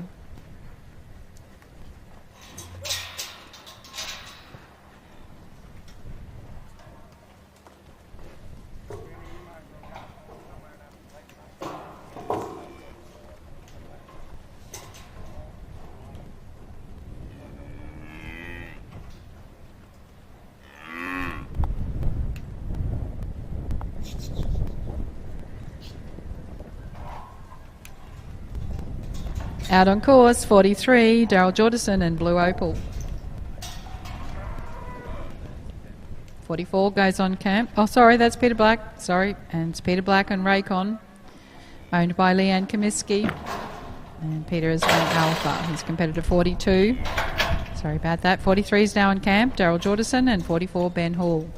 Out on course, 43, Daryl Jordison and Blue Opal. 44 goes on camp. Oh, sorry, that's Peter Black. Sorry, and it's Peter Black and Raycon, owned by Leanne Comiskey. And Peter is an Alpha. He's competitor 42. Sorry about that. 43 is now on camp, Daryl Jordison, and 44, Ben Hall.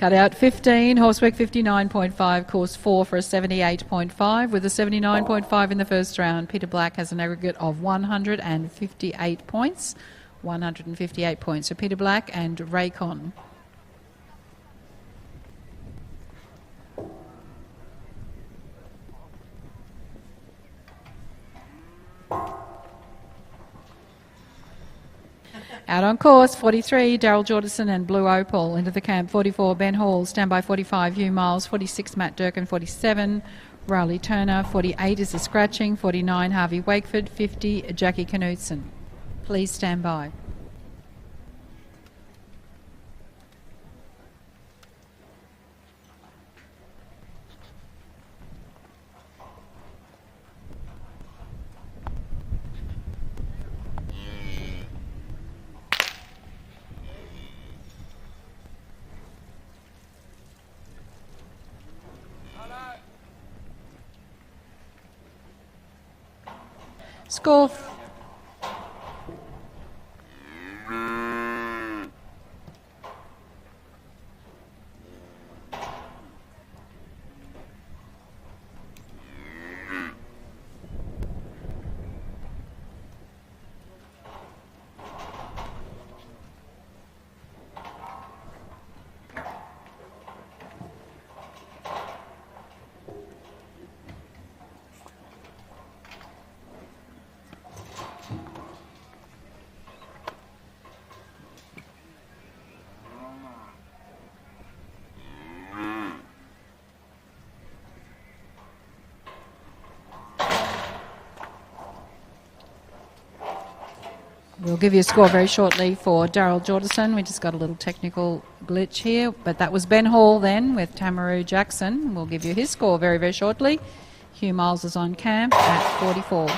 Cut out 15, horsework 59.5, course 4 for a 78.5. With a 79.5 in the first round, Peter Black has an aggregate of 158 points. 158 points for Peter Black and Raycon. Out on course, 43, Daryl Jordison and Blue Opal. Into the camp, 44, Ben Hall. Standby, 45, Hugh Miles. 46, Matt Durkin. 47, Riley Turner. 48 is the scratching. 49, Harvey Wakeford. 50, Jackie Knudsen. Please stand by. Score. We'll give you a score very shortly for Daryl Jordison. We just got a little technical glitch here, but that was Ben Hall then with Tamaroo Jackson. We'll give you his score very, very shortly. Hugh Miles is on camp at 44.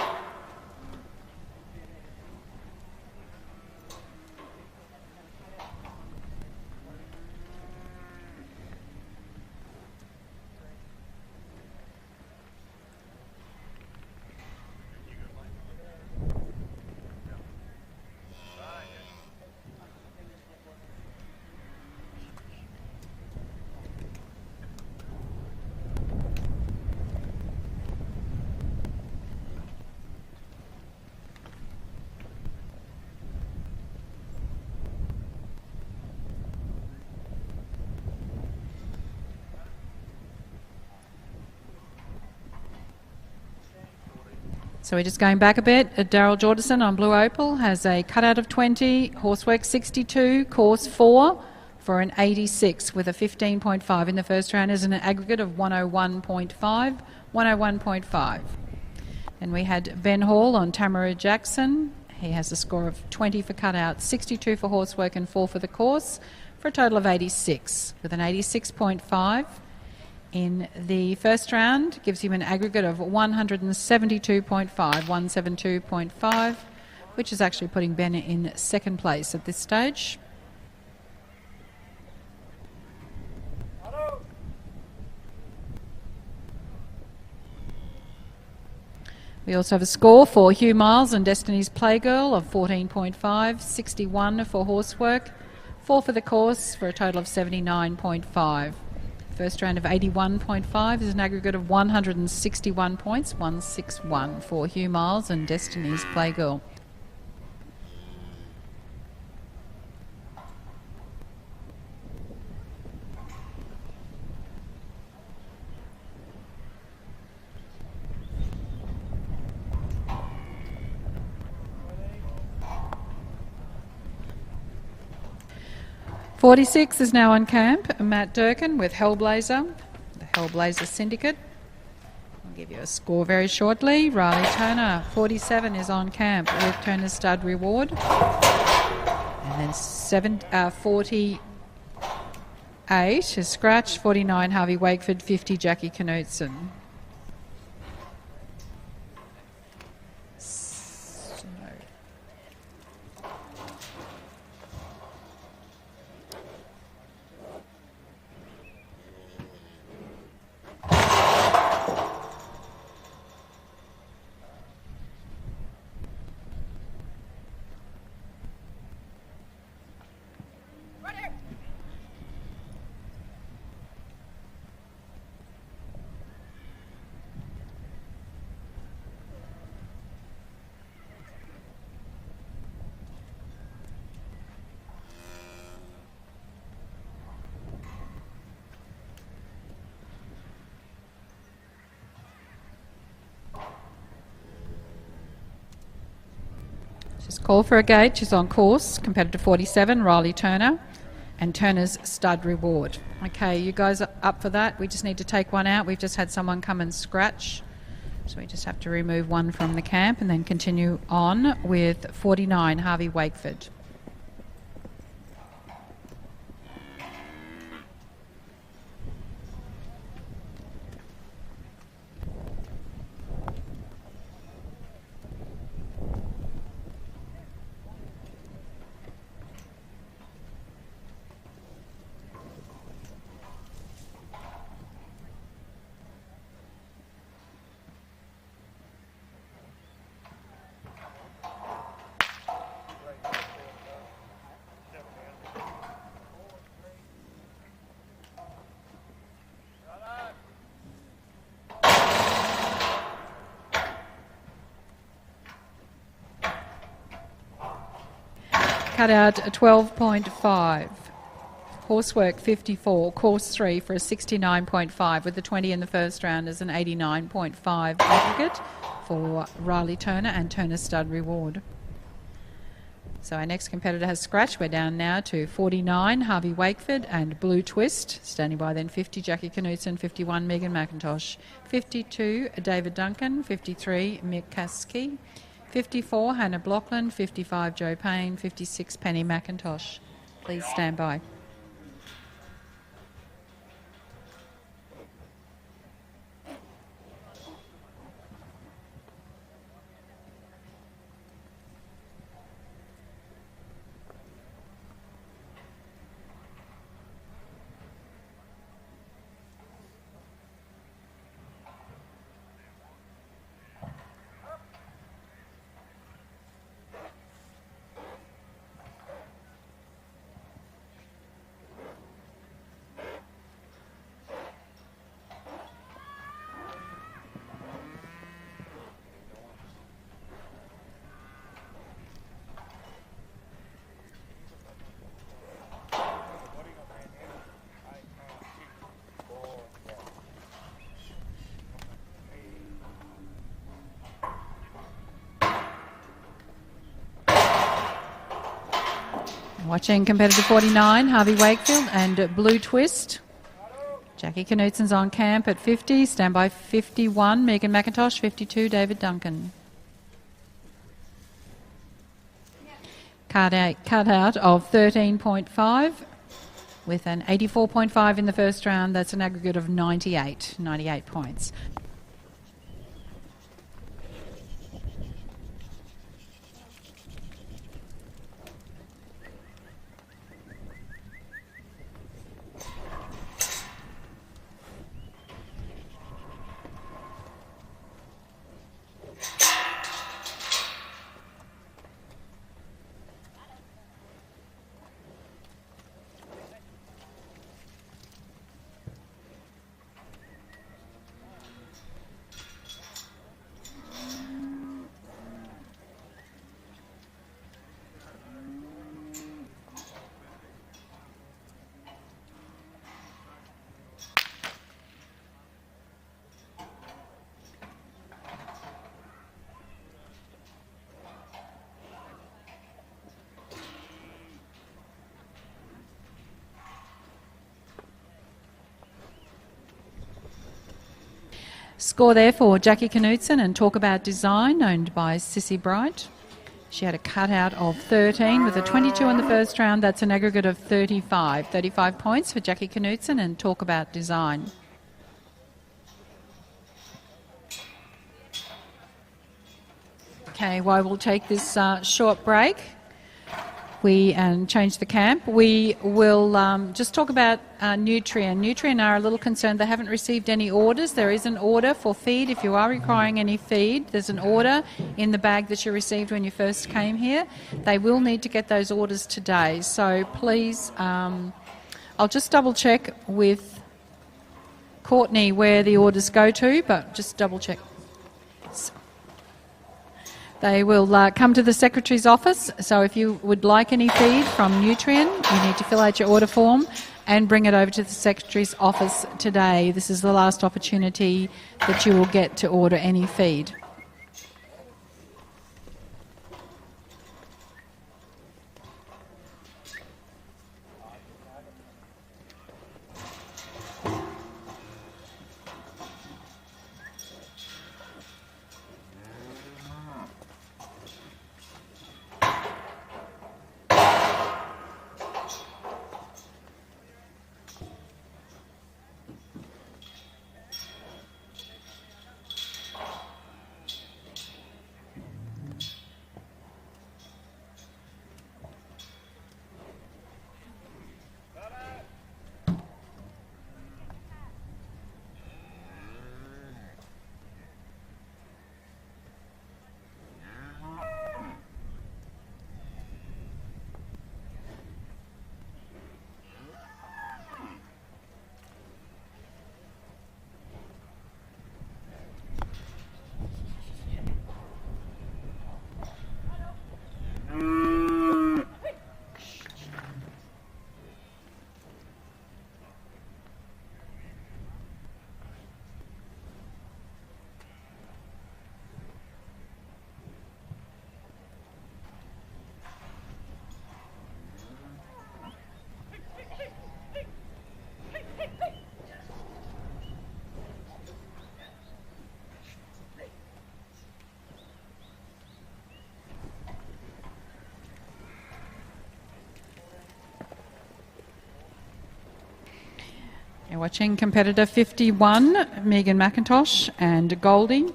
So we're just going back a bit. Daryl Jordison on Blue Opal has a cutout of 20, horsework 62, course 4 for an 86 with a 15.5 in the first round is an aggregate of 101.5, 101.5. And we had Ben Hall on Tamaroo Jackson. He has a score of 20 for cutout, 62 for horsework and 4 for the course for a total of 86 with an 86.5. In the first round, gives him an aggregate of 172.5, 172.5, which is actually putting Ben in second place at this stage. We also have a score for Hugh Miles and Destiny's Playgirl of 14.5, 61 for horsework, 4 for the course for a total of 79.5. First round of 81.5 is an aggregate of 161 points, 161 for Hugh Miles and Destiny's Playgirl. .46 is now on camp. Matt Durkin with Hellblazer, the Hellblazer Syndicate. I'll give you a score very shortly. Riley Turner, 47, is on camp with Turner's Stud Reward. And then 48 is Scratch, 49 Harvey Wakeford, 50 Jackie Knudsen. Call for a gate. She's on course. Competitor 47, Riley Turner, and Turner's Stud Reward. Okay, you guys are up for that? We just need to take one out. We've just had someone come and scratch. So we just have to remove one from the camp and then continue on with 49, Harvey Wakeford. Cut out a 12.5. Horsework 54. Course 3 for a 69.5 with the 20 in the first round as an 89.5 aggregate for Riley Turner and Turner Stud Reward. So our next competitor has scratched. We're down now to 49, Harvey Wakeford, and Blue Twist. Standing by then 50, Jackie Knudsen, 51, Megan McIntosh, 52, David Duncan, 53, Mick Kasky, 54, Hannah Blockland, 55, Joe Payne, 56, Penny McIntosh. Please stand by. Watching competitor 49, Harvey Wakefield and Blue Twist. Jackie Knudsen's on camp at 50. Standby 51, Megan McIntosh. 52, David Duncan. Cut out of 13.5 with an 84.5 in the first round. That's an aggregate of 98 points. Score there for Jackie Knudsen and Talk About Design, owned by Sissy Bright. She had a cutout of 13 with a 22 in the first round. That's an aggregate of 35. 35 points for Jackie Knudsen and Talk About Design. Okay, well, we'll take this short break. And change the camp. We will just talk about Nutrien. Nutrien are a little concerned. They haven't received any orders. There is an order for feed. If you are requiring any feed, there's an order in the bag that you received when you first came here. They will need to get those orders today. So please, I'll just double check with Courtney where the orders go to, but just double check. They will come to the Secretary's office, so if you would like any feed from Nutrien, you need to fill out your order form and bring it over to the Secretary's office today. This is the last opportunity that you will get to order any feed. Watching competitor 51, Megan McIntosh and Goldie.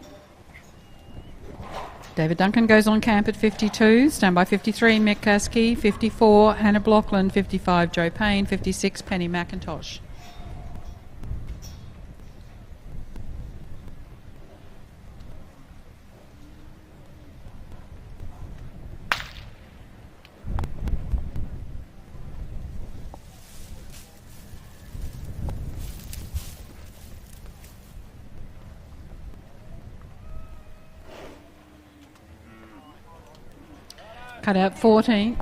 David Duncan goes on camp at 52. Standby 53, Mick Kasky. 54, Hannah Blockland. 55, Joe Payne. 56, Penny McIntosh. Cut out 14.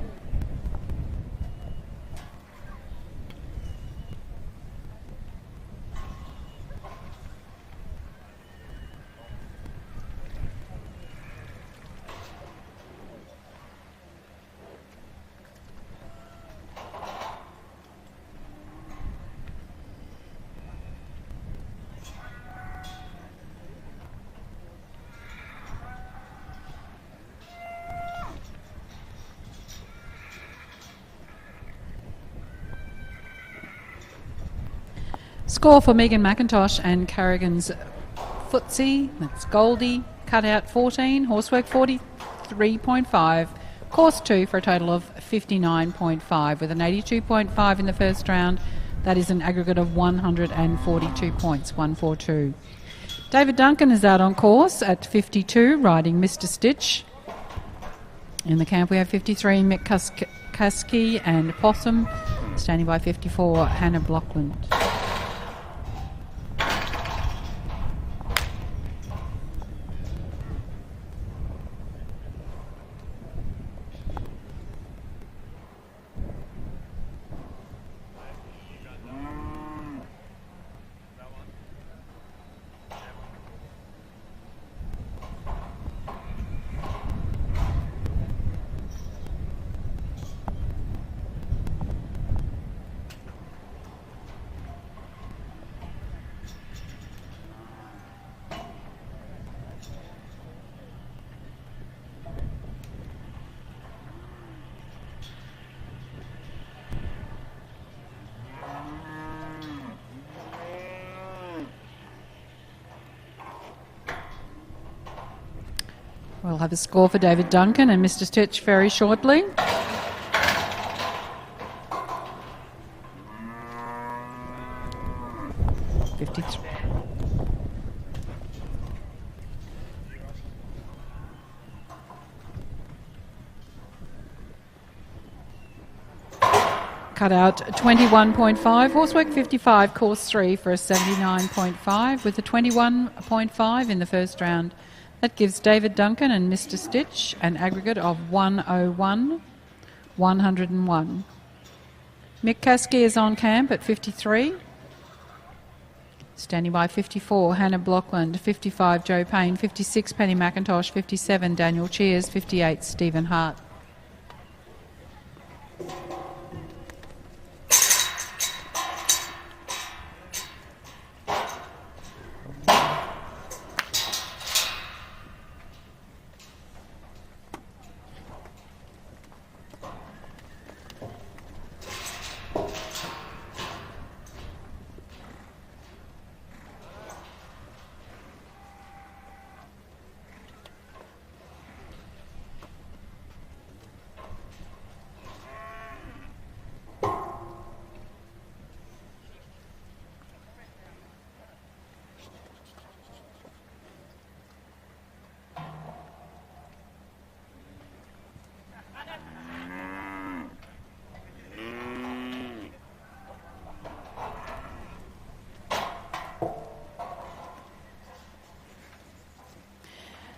Score for Megan McIntosh and Carrigan's Footsie. That's Goldie. Cut out 14. Horsework 43.5. Course 2 for a total of 59.5 with an 82.5 in the first round. That is an aggregate of 142 points, 142. David Duncan is out on course at 52, riding Mr. Stitch. In the camp we have 53, Mick Kasky and Possum. Standing by 54, Hannah Blockland. We'll have a score for David Duncan and Mr. Stitch very shortly. Cut out 21.5, horsework 55, course 3 for a 79.5 with a 21.5 in the first round. That gives David Duncan and Mr. Stitch an aggregate of 101, 101. Mick Kasky is on camp at 53. Standing by 54, Hannah Blockland. 55, Joe Payne. 56, Penny McIntosh. 57, Daniel Cheers. 58, Stephen Hart.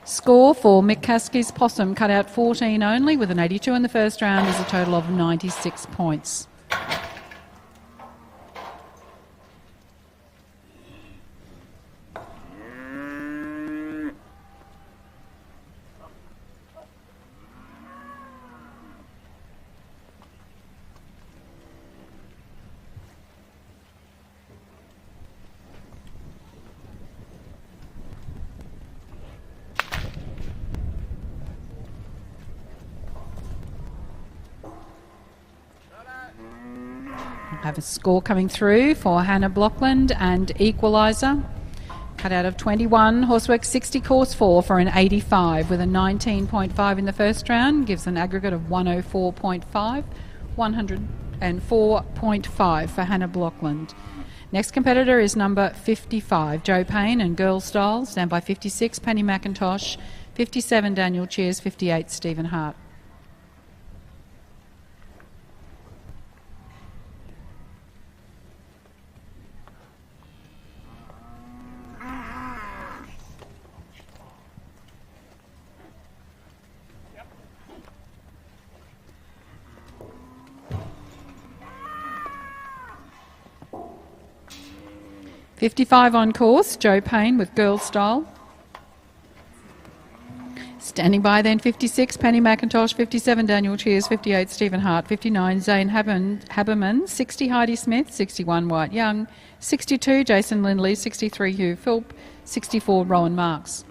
Score for Mick Kasky's Possum, cut out 14 only with an 82 in the first round, is a total of 96 points. Have a score coming through for Hannah Blockland and Equaliser. Cut out of 21, horsework 60, course 4 for an 85 with a 19.5 in the first round. Gives an aggregate of 104.5, 104.5 for Hannah Blockland. Next competitor is number 55, Joe Payne and Girl Style. Stand by 56, Penny McIntosh. 57, Daniel Cheers. 58, Stephen Hart. .55 on course, Joe Payne with Girl Style. Standing by then 56, Penny McIntosh. 57, Daniel Cheers. 58, Stephen Hart. 59, Zane Haberman. 60, Heidi Smith. 61, White Young. 62, Jason Lindley. 63, Hugh Philp. 64, Rowan Marks.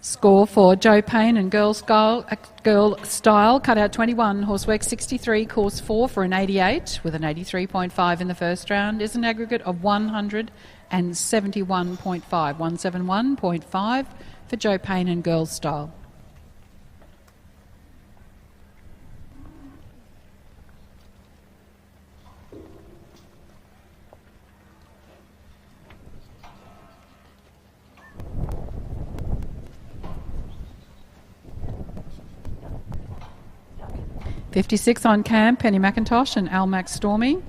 Score for Joe Payne and Girl Style, cut out 21, horsework 63, course 4 for an 88 with an 83.5 in the first round is an aggregate of 171.5, 171.5 for Joe Payne and Girl Style. .56 on Cam, Penny McIntosh and Almac Stormy.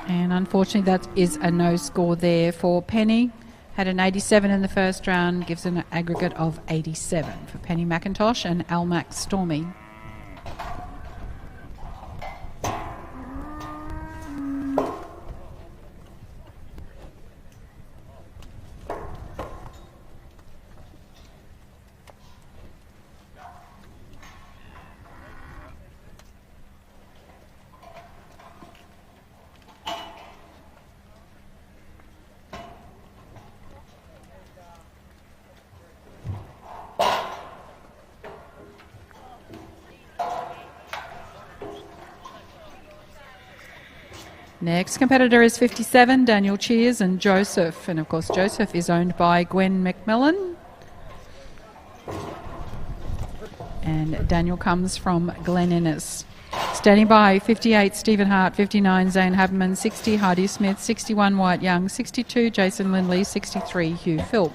And unfortunately that is a no score there for Penny. Had an 87 in the first round, gives an aggregate of 87 for Penny McIntosh and Almac Stormy. Next competitor is 57, Daniel Cheers and Joseph. And of course, Joseph is owned by Gwen McMillan. And Daniel comes from Glen Innes. Standing by 58, Stephen Hart. 59, Zane Haberman. 60, Heidi Smith. 61, White Young. 62, Jason Lindley. 63, Hugh Philp.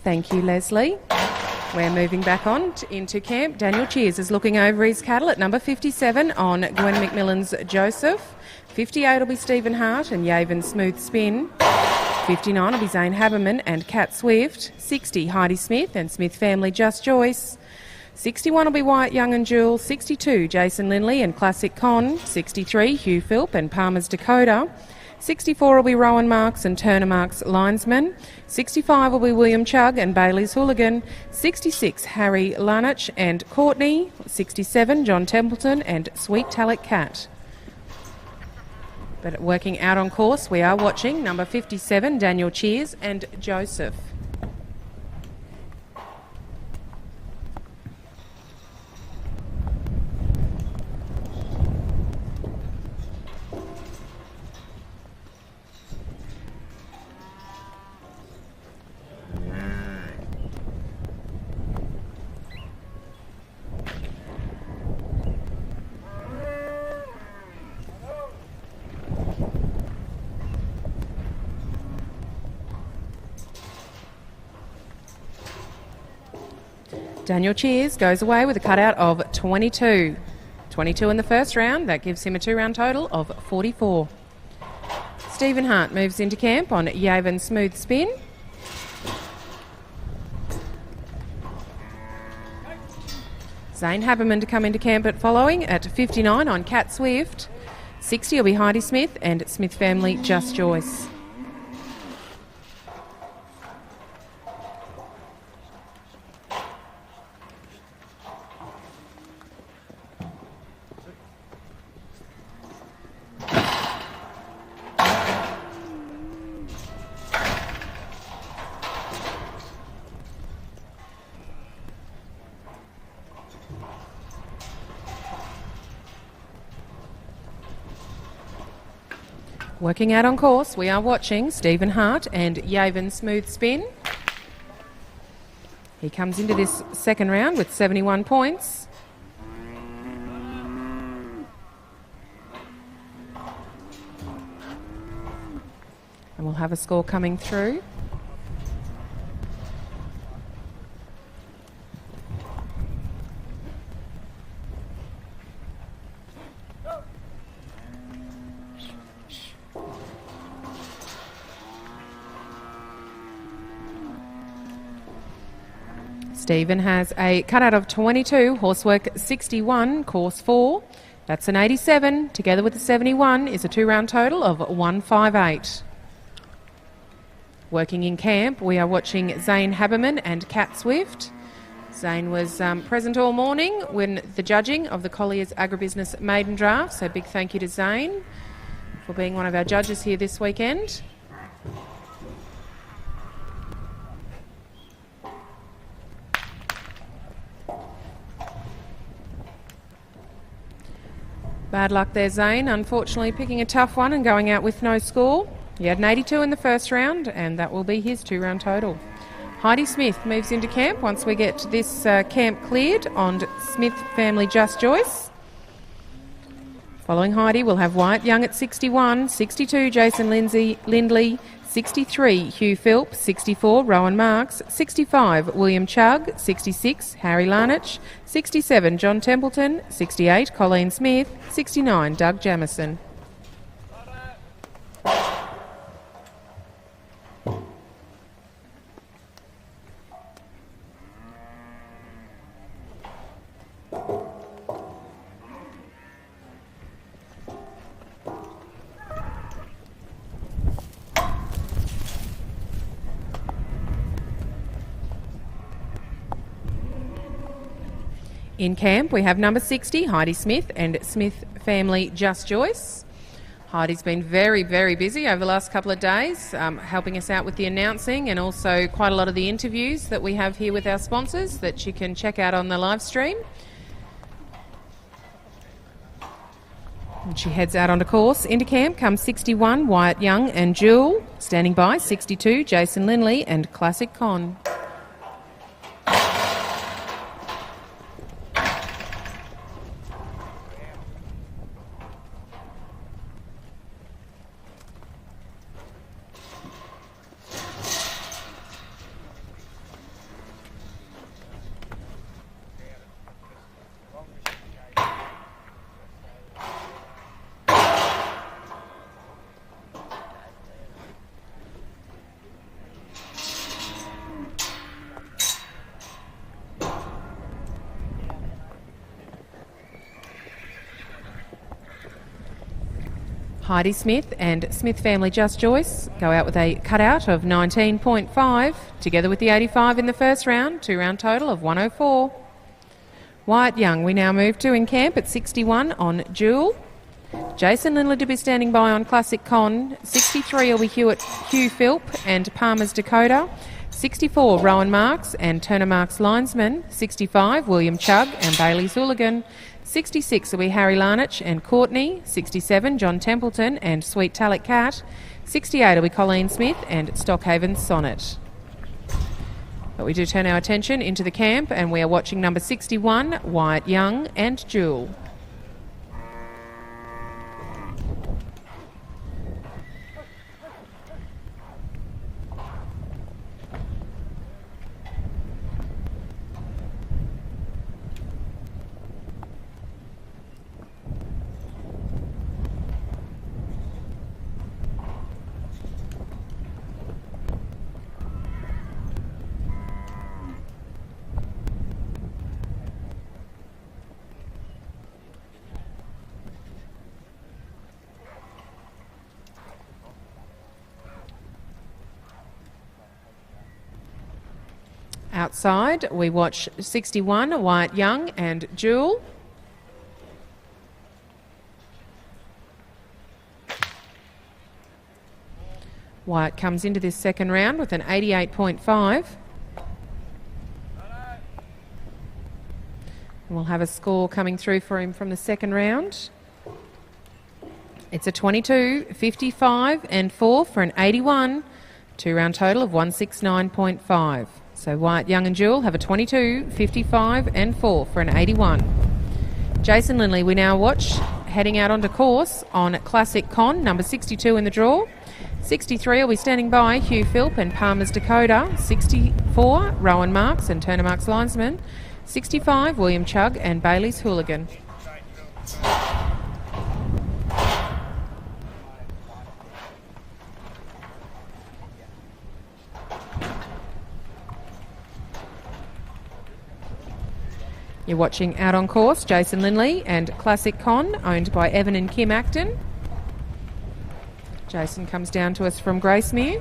Thank you, Leslie. We're moving back on into camp. Daniel Cheers is looking over his cattle at number 57 on Gwen McMillan's Joseph. 58 will be Stephen Hart and Yaven Smooth Spin. 59 will be Zane Haberman and Cat Swift. 60, Heidi Smith and Smith Family Just Joyce. 61 will be White Young and Jewel. 62, Jason Lindley and Classic Con. 63, Hugh Philp and Palmer's Dakota. 64 will be Rowan Marks and Turner Marks Linesman. 65 will be William Chugg and Bailey's Hooligan. 66, Harry Lanich and Courtney. 67, John Templeton and Sweet Talek Cat. But working out on course, we are watching number 57, Daniel Cheers and Joseph. Daniel Cheers goes away with a cutout of 22. 22 in the first round. That gives him a 2-round total of 44. Stephen Hart moves into camp on Yaven Smooth Spin. Zane Haberman to come into camp at following at 59 on Cat Swift. 60 will be Heidi Smith and Smith Family Just Joyce. Working out on course, we are watching Stephen Hart and Yaven Smooth Spin. He comes into this second round with 71 points. And we'll have a score coming through. Stephen has a cutout of 22, horsework 61, course 4. That's an 87. Together with the 71 is a 2-round total of 158. Working in camp, we are watching Zane Haberman and Cat Swift. Zane was present all morning when the judging of the Collier's Agribusiness Maiden Draft, so big thank you to Zane for being one of our judges here this weekend. Bad luck there, Zane. Unfortunately, picking a tough one and going out with no score. He had an 82 in the first round, and that will be his 2-round total. Heidi Smith moves into camp once we get this camp cleared on Smith Family Just Joyce. Following Heidi, we'll have Wyatt Young at 61, 62 Jason Lindley, 63 Hugh Philp, 64 Rowan Marks, 65 William Chugg, 66 Harry Larnach, 67 John Templeton, 68 Colleen Smith, 69 Doug Jamison. In camp, we have number 60, Heidi Smith and Smith Family Just Joyce. Heidi's been very, very busy over the last couple of days, helping us out with the announcing and also quite a lot of the interviews that we have here with our sponsors that you can check out on the live stream. And she heads out onto course. Into camp comes 61, Wyatt Young and Jewel. Standing by, 62, Jason Lindley and Classic Con. Heidi Smith and Smith Family Just Joyce go out with a cutout of 19.5, together with the 85 in the first round, 2-round total of 104. Wyatt Young we now move to in camp at 61 on Jewel. Jason Lindley to be standing by on Classic Con. 63 will be Hugh Philp and Palmer's Dakota. 64 Rowan Marks and Turner Marks Linesman. 65 William Chugg and Bailey Hooligan. 66 will be Harry Larnach and Courtney. 67 John Templeton and Sweet Talic Cat. 68 will be Colleen Smith and Stockhaven Sonnet. But we do turn our attention into the camp and we are watching number 61, Wyatt Young and Jewel. Outside, we watch 61, Wyatt Young and Jewel. Wyatt comes into this second round with an 88.5. We'll have a score coming through for him from the second round. It's a 22, 55 and 4 for an 81. 2-round total of 169.5. So Wyatt Young and Jewel have a 22, 55 and 4 for an 81. Jason Lindley we now watch heading out onto course on Classic Con, number 62 in the draw. 63 will be standing by Hugh Philp and Palmer's Dakota. 64, Rowan Marks and Turner Marks linesman. 65, William Chugg and Bailey's Hooligan. You're watching Out on Course, Jason Lindley and Classic Con, owned by Evan and Kim Acton. Jason comes down to us from Gracemere.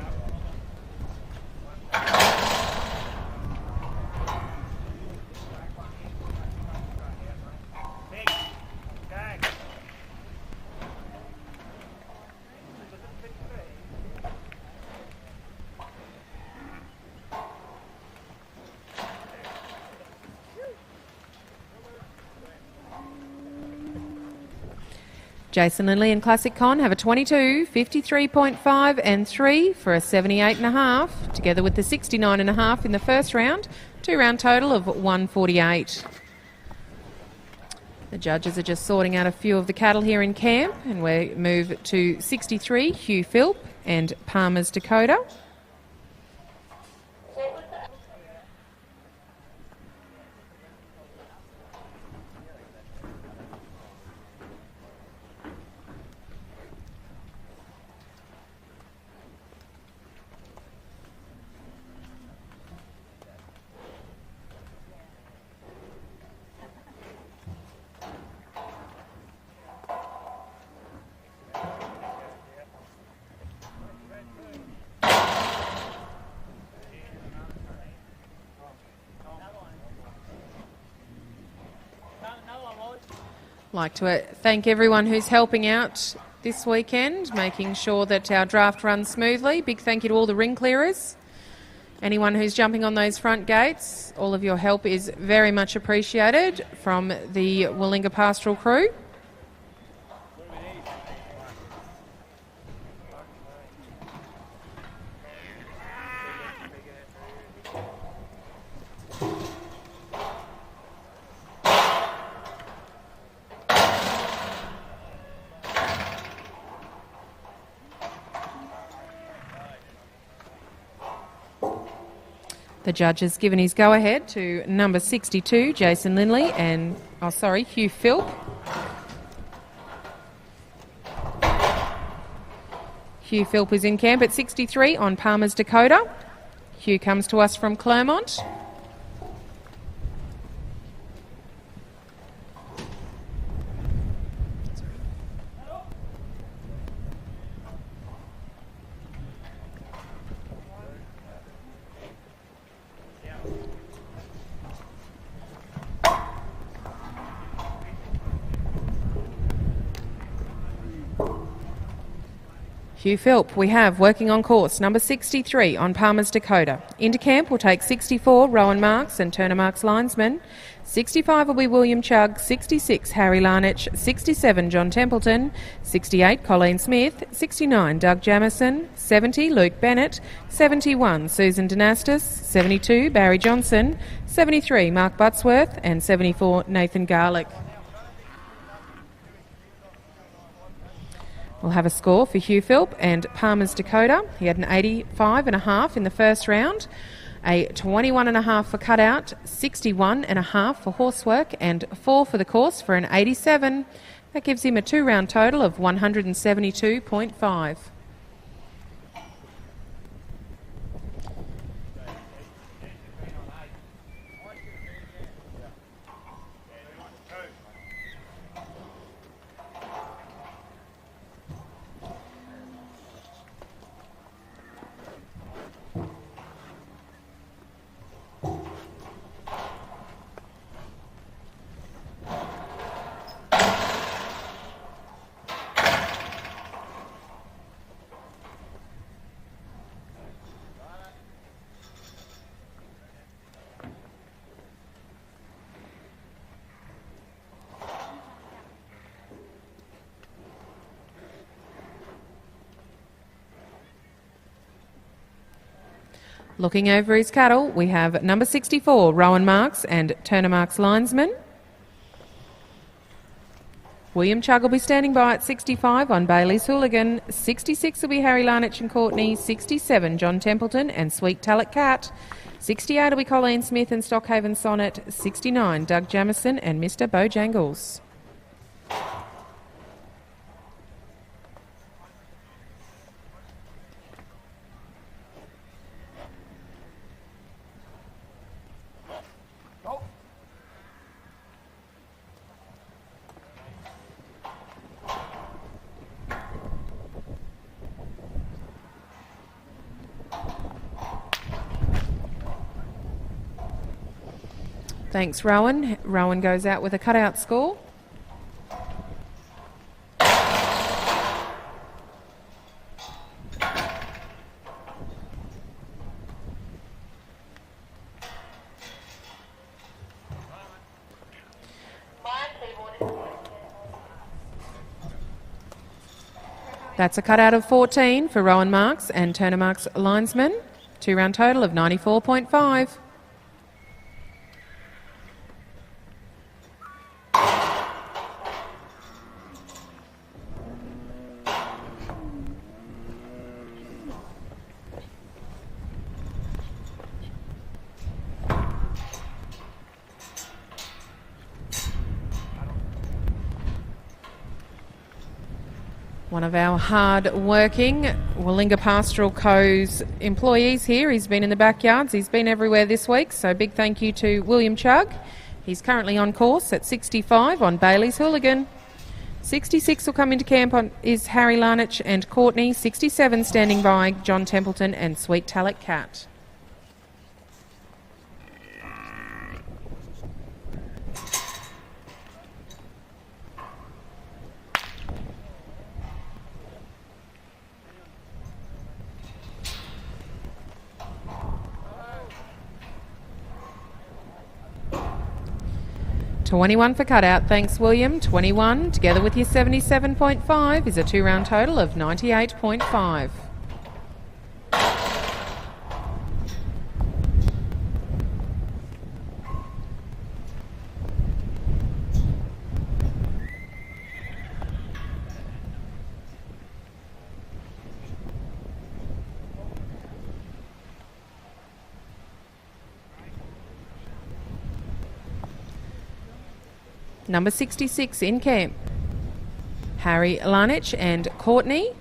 Jason Lindley and Classic Con have a 22, 53.5 and 3 for a 78.5, together with the 69.5 in the first round. 2-round total of 148. The judges are just sorting out a few of the cattle here in camp, and we move to 63, Hugh Philp and Palmer's Dakota. Like to thank everyone who's helping out this weekend, making sure that our draft runs smoothly. Big thank you to all the ring clearers. Anyone who's jumping on those front gates, all of your help is very much appreciated from the Willinga Pastoral crew. The judge has given his go-ahead to number 62, Jason Lindley, and, Hugh Philp. Hugh Philp is in camp at 63 on Palmer's Dakota. Hugh comes to us from Clermont. Hugh Philp, we have working on course, number 63 on Palmer's Dakota. Into camp will take 64, Rowan Marks and Turner Marks linesman. 65 will be William Chugg, 66, Harry Larnach, 67, John Templeton, 68, Colleen Smith, 69, Doug Jamison, 70, Luke Bennett, 71, Susan Dynastis, 72, Barry Johnson, 73, Mark Buttsworth and 74, Nathan Garlick. We'll have a score for Hugh Philp and Palmer's Dakota. He had an 85.5 in the first round, a 21.5 for cutout, 61.5 for horsework and 4 for the course for an 87. That gives him a 2-round total of 172.5. Looking over his cattle, we have number 64, Rowan Marks and Turner Marks linesman. William Chugg will be standing by at 65 on Bailey's Hooligan. 66 will be Harry Larnach and Courtney. 67, John Templeton and Sweet Tallet Cat. 68 will be Colleen Smith and Stockhaven Sonnet. 69, Doug Jamison and Mr. Bojangles. Thanks, Rowan. Rowan goes out with a cutout score. That's a cutout of 14 for Rowan Marks and Turner Marks linesman. 2-round total of 94.5. One of our hard-working Willinga Pastoral Co.'s employees here. He's been in the backyards. He's been everywhere this week, so big thank you to William Chugg. He's currently on course at 65 on Bailey's Hooligan. 66 will come into camp on is Harry Larnach and Courtney. 67 standing by John Templeton and Sweet Tallet Cat. $21 for cutout, thanks William. 21 together with your 77.5 is a 2-round total of 98.5. Number 66 in camp, Harry Larnach and Courtney.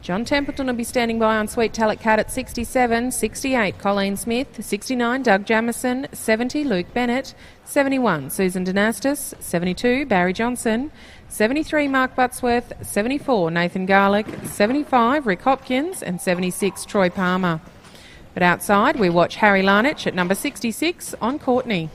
John Templeton will be standing by on Sweet Tallet Cat at 67, 68 Colleen Smith, 69 Doug Jamison, 70 Luke Bennett, 71 Susan Dynastis, 72 Barry Johnson, 73 Mark Buttsworth, 74 Nathan Garlick, 75 Rick Hopkins and 76 Troy Palmer. But outside we watch Harry Larnach at number 66 on Courtney.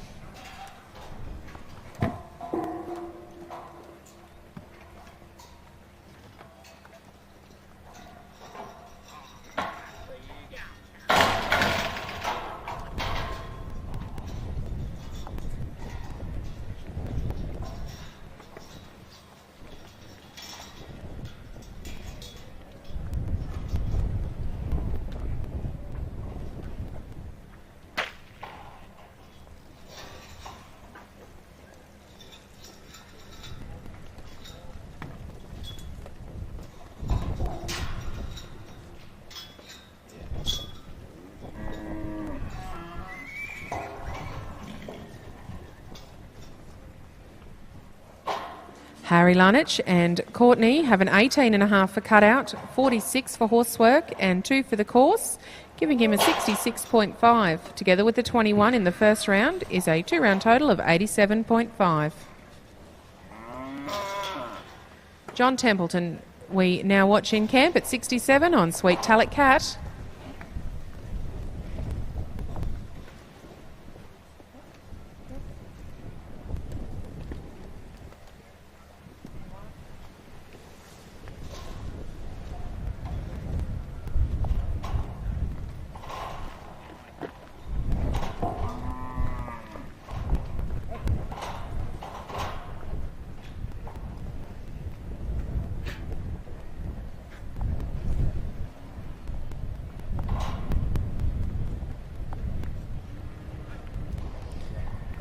Harry Larnach and Courtney have an 18.5 for cutout, 46 for horsework and 2 for the course, giving him a 66.5. Together with the 21 in the first round is a 2-round total of 87.5. John Templeton we now watch in camp at 67 on Sweet Tallet Cat.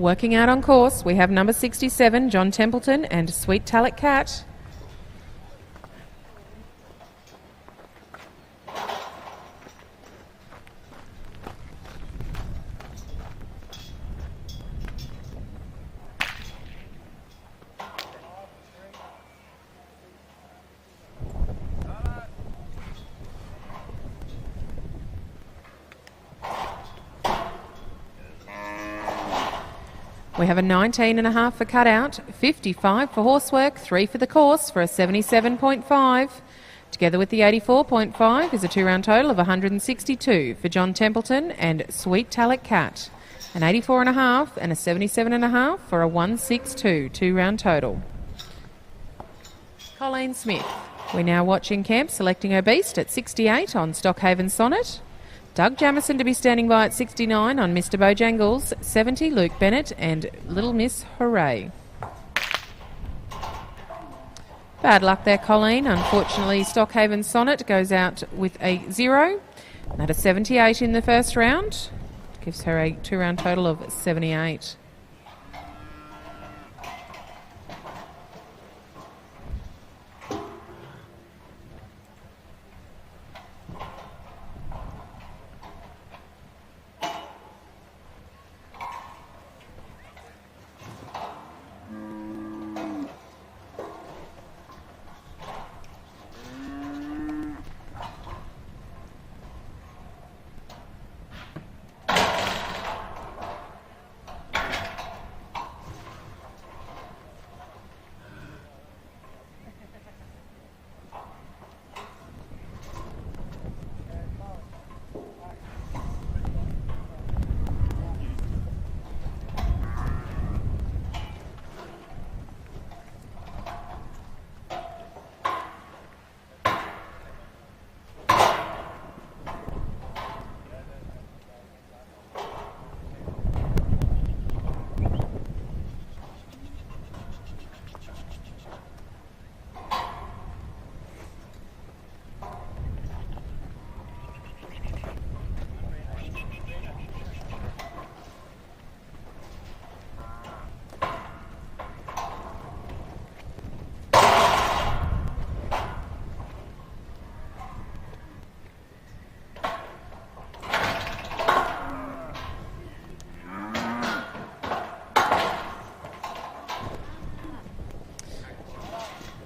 Working out on course, we have number 67, John Templeton, and Sweet Talent Cat. We have a 19.5 for cutout, 55 for horsework, 3 for the course for a 77.5. Together with the 84.5 is a 2-round total of 162 for John Templeton and Sweet Talent Cat. An 84.5 and a 77.5 for a 162 2-round total. Colleen Smith. We're now watching Camp selecting her beast at 68 on Stockhaven Sonnet. Doug Jamison to be standing by at 69 on Mr. Bojangles, 70 Luke Bennett and Little Miss Hooray. Bad luck there, Colleen. Unfortunately, Stockhaven Sonnet goes out with a 0. At a 78 in the first round. Gives her a 2-round total of 78.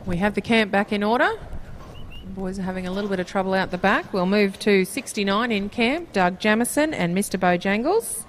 We have the camp back in order. The boys are having a little bit of trouble out the back. We'll move to 69 in camp, Doug Jamison and Mr. Bojangles.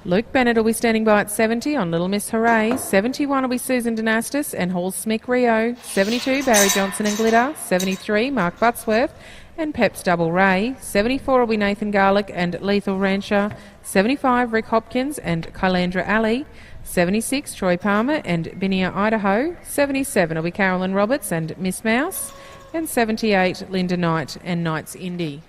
Luke Bennett will be standing by at 70 on Little Miss Hooray. 71 will be Susan Dynastis and Hall Smick Rio. 72 Barry Johnson and Glitter. 73 Mark Buttsworth and Pep's Double Ray. 74 will be Nathan Garlick and Lethal Rancher. 75 Rick Hopkins and Kylandra Alley. 76 Troy Palmer and Binia Idaho. 77 will be Carolyn Roberts and Miss Mouse. And 78 Linda Knight and Knights Indy.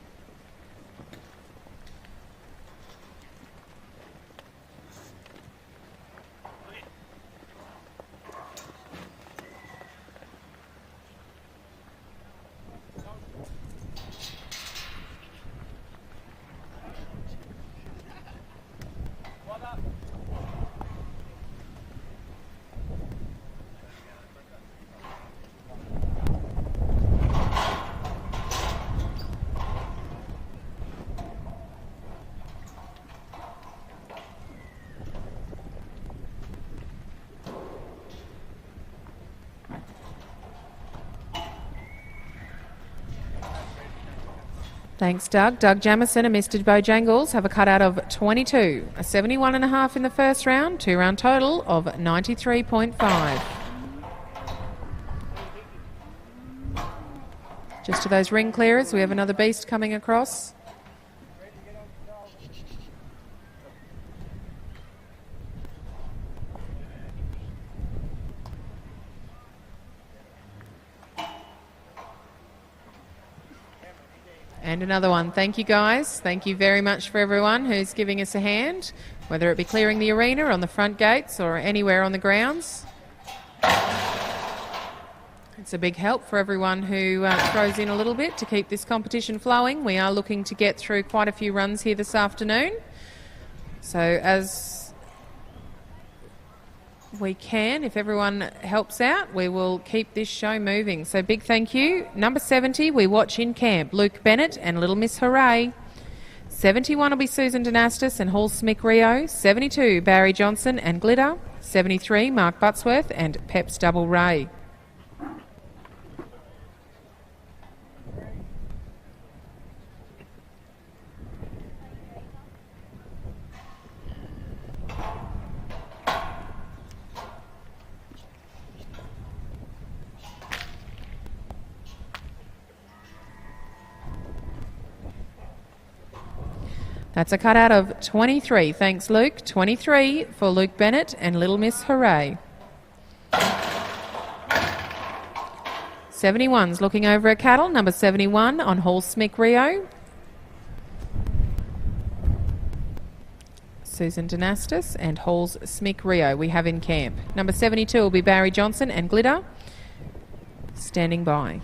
Thanks, Doug. Doug Jamison and Mr. Bojangles have a cutout of 22. A 71.5 in the first round, 2-round total of 93.5. Just to those ring clearers, we have another beast coming across. And another one. Thank you, guys. Thank you very much for everyone who's giving us a hand, whether it be clearing the arena on the front gates or anywhere on the grounds. It's a big help for everyone who throws in a little bit to keep this competition flowing. We are looking to get through quite a few runs here this afternoon. So as we can, if everyone helps out, we will keep this show moving. So big thank you. Number 70, we watch in camp, Luke Bennett and Little Miss Hooray. 71 will be Susan Dynastis and Hall Smick Rio. 72, Barry Johnson and Glitter. 73, Mark Buttsworth and Peps Double Ray. That's a cutout of 23. Thanks, Luke. 23 for Luke Bennett and Little Miss Hooray. 71's looking over at cattle. Number 71 on Hall Smick Rio. Susan Dynastis and Hall's Smick Rio we have in camp. Number 72 will be Barry Johnson and Glitter. Standing by.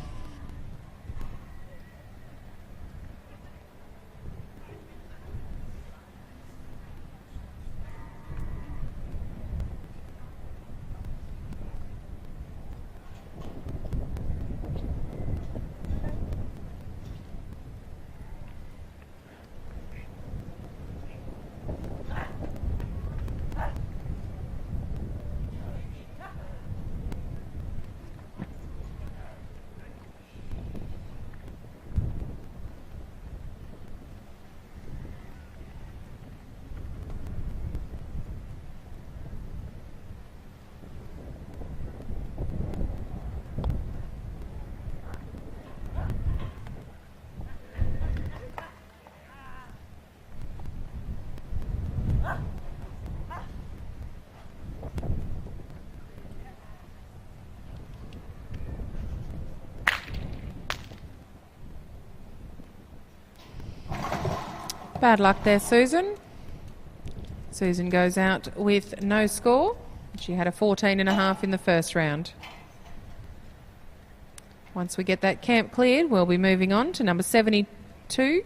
Bad luck there, Susan. Susan goes out with no score. She had a 14.5 in the first round. Once we get that camp cleared, we'll be moving on to number 72.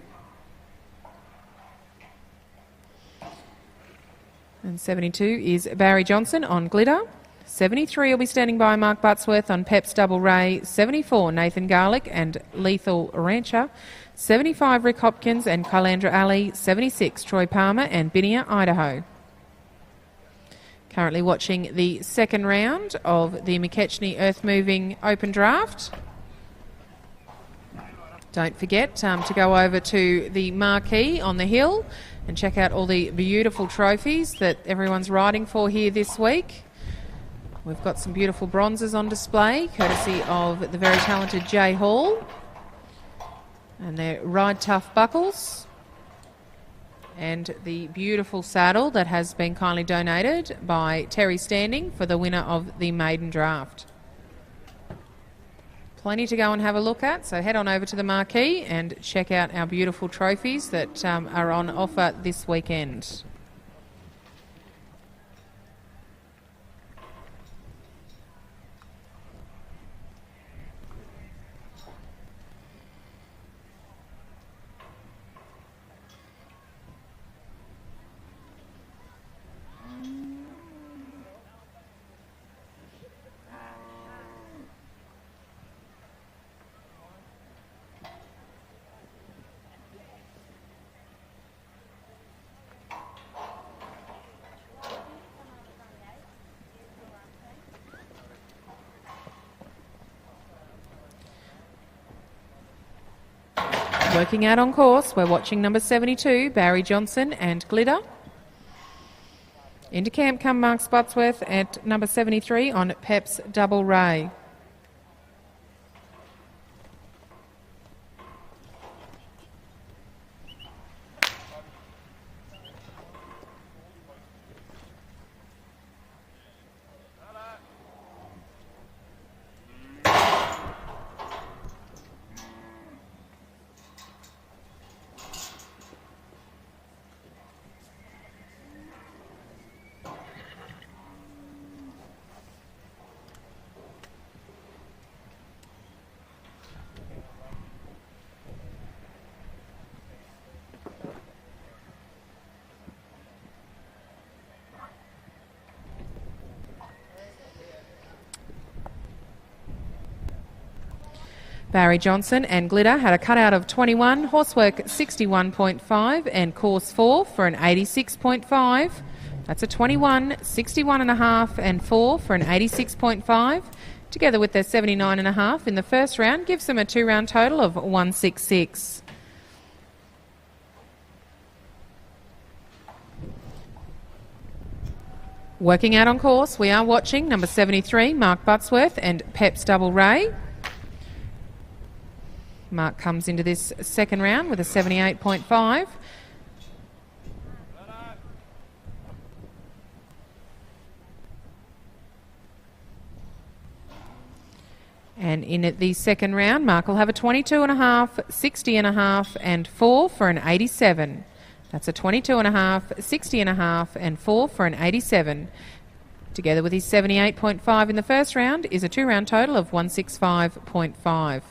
And 72 is Barry Johnson on Glitter. 73 will be standing by Mark Buttsworth on Peps Double Ray. 74 Nathan Garlick and Lethal Rancher. 75 Rick Hopkins and Kylandra Ali. 76 Troy Palmer and Binia, Idaho. Currently watching the second round of the McKechnie Earth Moving Open Draft. Don't forget to go over to the marquee on the hill and check out all the beautiful trophies that everyone's riding for here this week. We've got some beautiful bronzes on display, courtesy of the very talented Jay Hall. And their Ride Tough buckles. And the beautiful saddle that has been kindly donated by Terry Standing for the winner of the maiden draft. Plenty to go and have a look at, so head on over to the marquee and check out our beautiful trophies that are on offer this weekend. Working out on course, we're watching number 72, Barry Johnson and Glitter. Into camp come Mark Buttsworth at number 73 on Peps Double Ray. Barry Johnson and Glitter had a cutout of 21, horsework 61.5 and course 4 for an 86.5. That's a 21, 61.5 and 4 for an 86.5. Together with their 79.5 in the first round gives them a 2-round total of 166. Working out on course, we are watching number 73, Mark Buttsworth and Pep's Double Ray. Mark comes into this second round with a 78.5. And in the second round, Mark will have a 22.5, 60.5 and 4 for an 87. That's a 22.5, 60.5 and 4 for an 87. Together with his 78.5 in the first round is a 2-round total of 165.5.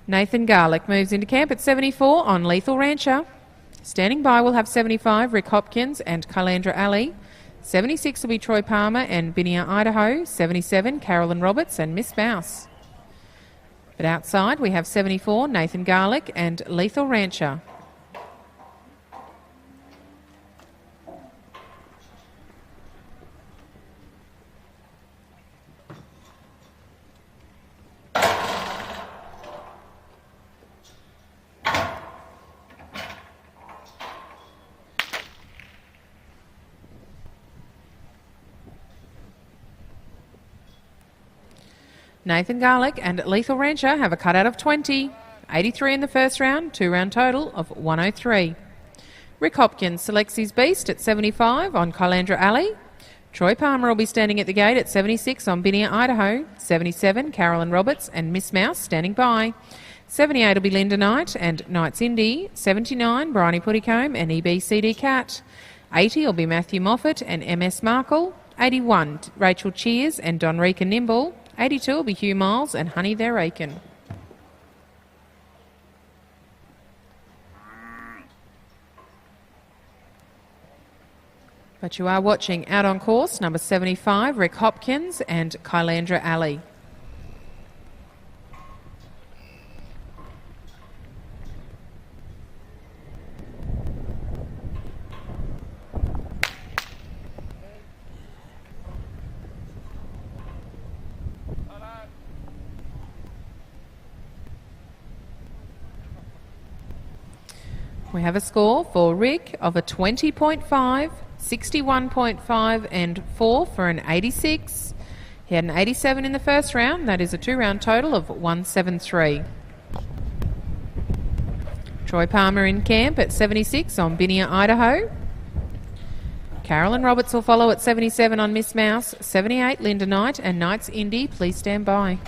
Nathan Garlick moves into camp at 74 on Lethal Rancher. Standing by will have 75, Rick Hopkins and Kylandra Alley. 76 will be Troy Palmer and Binia, Idaho. 77, Carolyn Roberts and Miss Mouse. But outside we have 74, Nathan Garlick and Lethal Rancher. Nathan Garlick and Lethal Rancher have a cutout of 20. 83 in the first round, 2-round total of 103. Rick Hopkins selects his beast at 75 on Kylandra Alley. Troy Palmer will be standing at the gate at 76 on Binia, Idaho. 77, Carolyn Roberts and Miss Mouse standing by. 78 will be Linda Knight and Knights Indy. 79, Bryony Puttycombe and EBCD Cat. 80 will be Matthew Moffat and MS Markle. 81, Rachel Cheers and Donrika Nimble. 82 will be Hugh Miles and Honey Their Aiken. But you are watching out on course, number 75, Rick Hopkins and Kylandra Alley. We have a score for Rick of a 20.5, 61.5 and 4 for an 86. He had an 87 in the first round. That is a 2-round total of 173. Troy Palmer in camp at 76 on Binia, Idaho. Carolyn Roberts will follow at 77 on Miss Mouse. 78, Linda Knight and Knights Indy. Please stand by.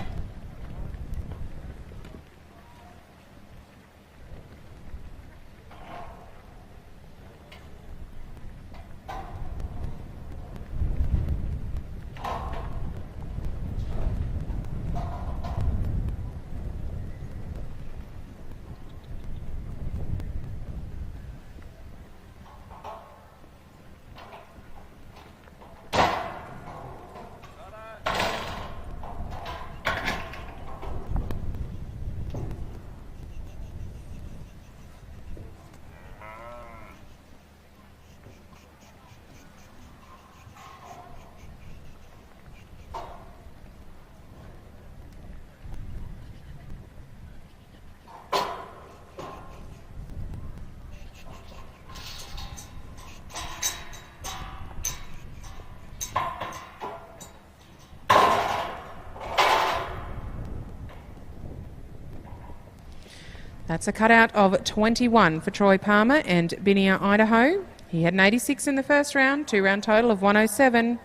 That's a cutout of 21 for Troy Palmer and Binia, Idaho. He had an 86 in the first round, 2-round total of 107.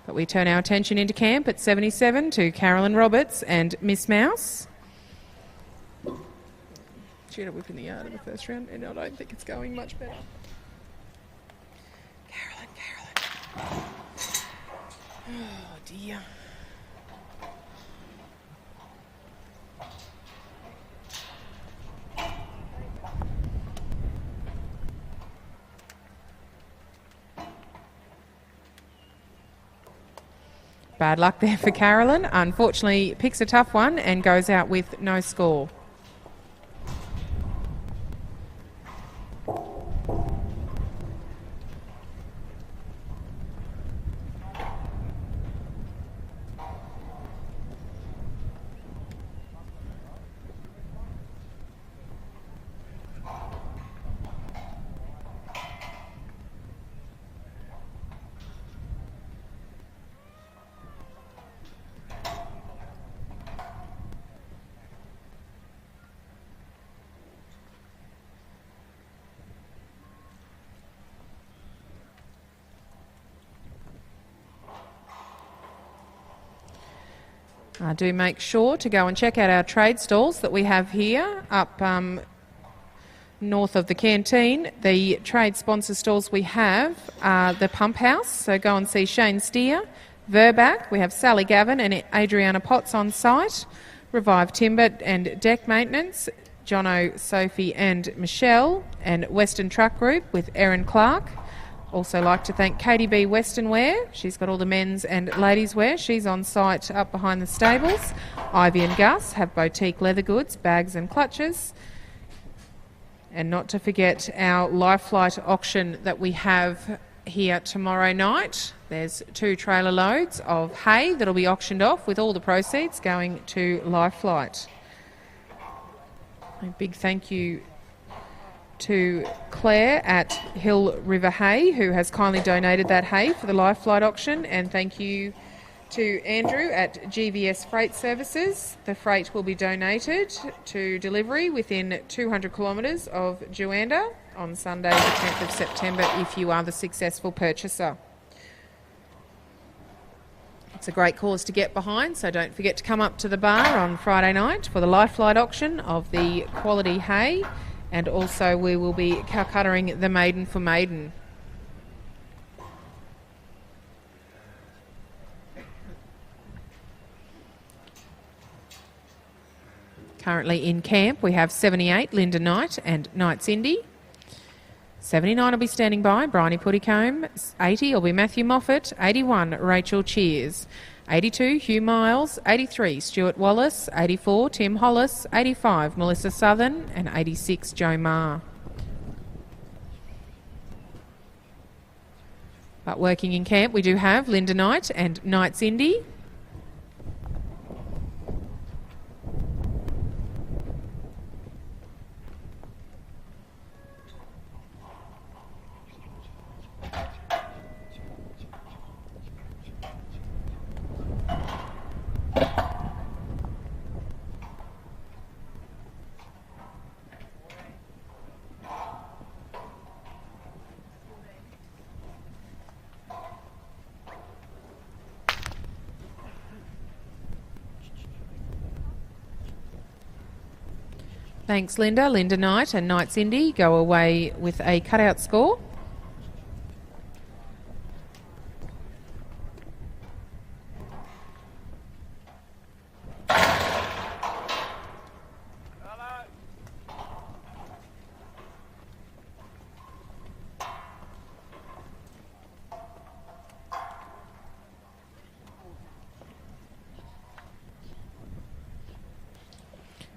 But we turn our attention into camp at 77 to Carolyn Roberts and Miss Mouse. She had a whip in the yard in the first round, and I don't think it's going much better. Carolyn. Oh, dear. Bad luck there for Carolyn. Unfortunately, picks a tough one and goes out with no score. Do make sure to go and check out our trade stalls that we have here up north of the canteen. The trade sponsor stalls we have are the Pump House, so go and see Shane Steer. Verback, we have Sally Gavin and Adriana Potts on site. Revive Timber and Deck Maintenance, Jono, Sophie and Michelle. And Western Truck Group with Erin Clark. Also like to thank Katie B Western Wear. She's got all the men's and ladies' wear. She's on site up behind the stables. Ivy and Gus have boutique leather goods, bags and clutches. And not to forget our Life Flight auction that we have here tomorrow night. There's 2 trailer loads of hay that'll be auctioned off with all the proceeds going to Life Flight. A big thank you to Claire at Hill River Hay, who has kindly donated that hay for the Life Flight auction, and thank you to Andrew at GVS Freight Services. The freight will be donated to delivery within 200 kilometres of Juandah on Sunday the 10th of September if you are the successful purchaser. It's a great cause to get behind, so don't forget to come up to the bar on Friday night for the Life Flight auction of the quality hay. And also we will be calcuttering the Maiden for Maiden. Currently in camp we have 78 Linda Knight and Knight Cindy. 79 will be standing by Bryony Puddicombe. 80 will be Matthew Moffat. 81 Rachel Cheers. 82 Hugh Miles, 83 Stuart Wallace, 84 Tim Hollis, 85 Melissa Southern and 86 Joe Marr. But working in camp we do have Linda Knight and Knight Cindy. Thanks, Linda. Linda Knight and Knight Cindy go away with a cutout score.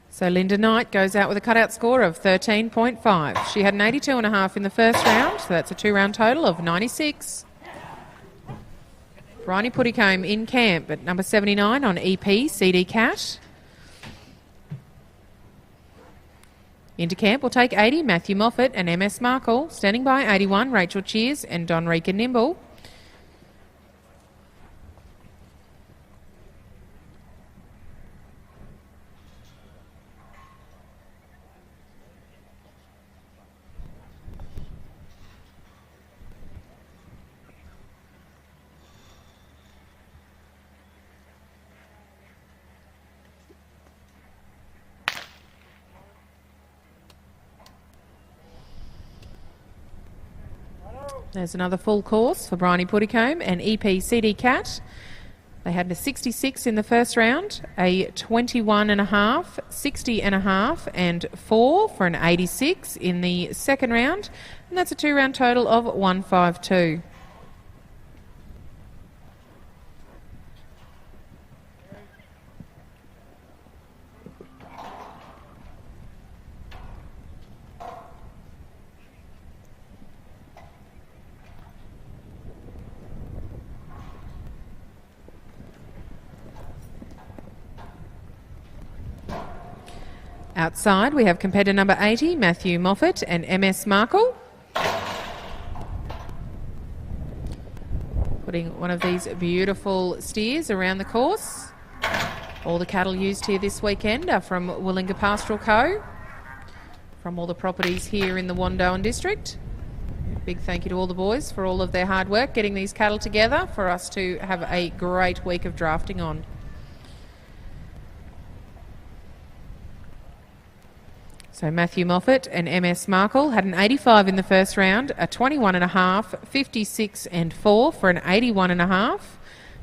So Linda Knight goes out with a cutout score of 13.5. She had an 82.5 in the first round, so that's a 2-round total of 96. Bryony Puddicombe in camp at number 79 on EP CD Cat. Into camp will take 80 Matthew Moffat and MS Markle. Standing by 81 Rachel Cheers and Don Rika Nimble. There's another full course for Bryony Puddicombe and EP CD Cat. They had a 66 in the first round, a 21.5, 60.5 and 4 for an 86 in the second round. And that's a 2-round total of 152. Outside, we have competitor number 80, Matthew Moffat and MS Markle. Putting one of these beautiful steers around the course. All the cattle used here this weekend are from Willinga Pastoral Co. From all the properties here in the Juandah district. Big thank you to all the boys for all of their hard work getting these cattle together for us to have a great week of drafting on. So Matthew Moffat and MS Markle had an 85 in the first round, a 21.5, 56 and 4 for an 81.5.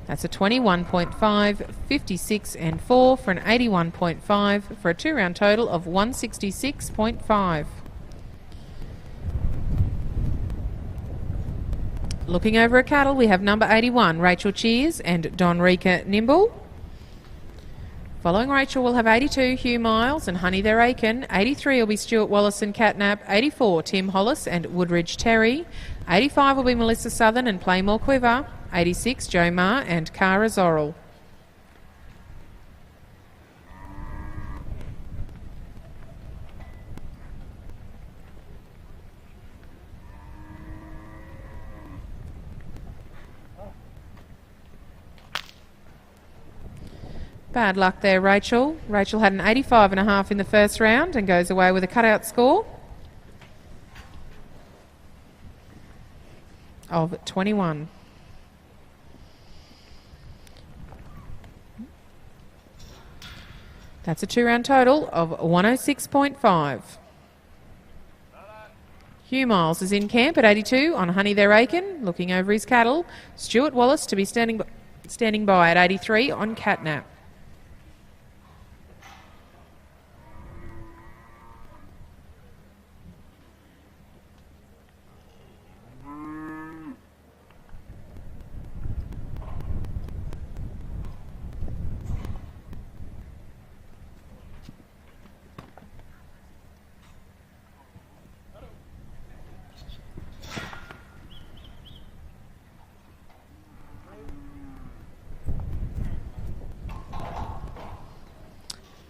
That's a 21.5, 56 and 4 for an 81.5 for a 2-round total of 166.5. Looking over a cattle, we have number 81, Rachel Cheers and Donrika Nimble. Following Rachel, we'll have 82, Hugh Miles and Honey Their Aiken. 83 will be Stuart Wallace and Catnap. 84, Tim Hollis and Woodridge Terry. 85 will be Melissa Southern and Playmore Quiver. 86, Joe Ma and Cara Zorrell. Bad luck there, Rachel. Rachel had an 85.5 in the first round and goes away with a cutout score of 21. That's a 2-round total of 106.5. Hugh Miles is in camp at 82 on Honey Their Aiken, looking over his cattle. Stuart Wallace to be standing by at 83 on Catnap.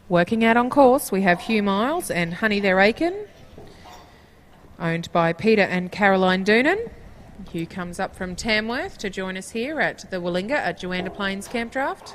Working out on course, we have Hugh Miles and Honey Their Aiken, owned by Peter and Caroline Doonan. Hugh comes up from Tamworth to join us here at the Willinga at Juandah Plains Campdraft.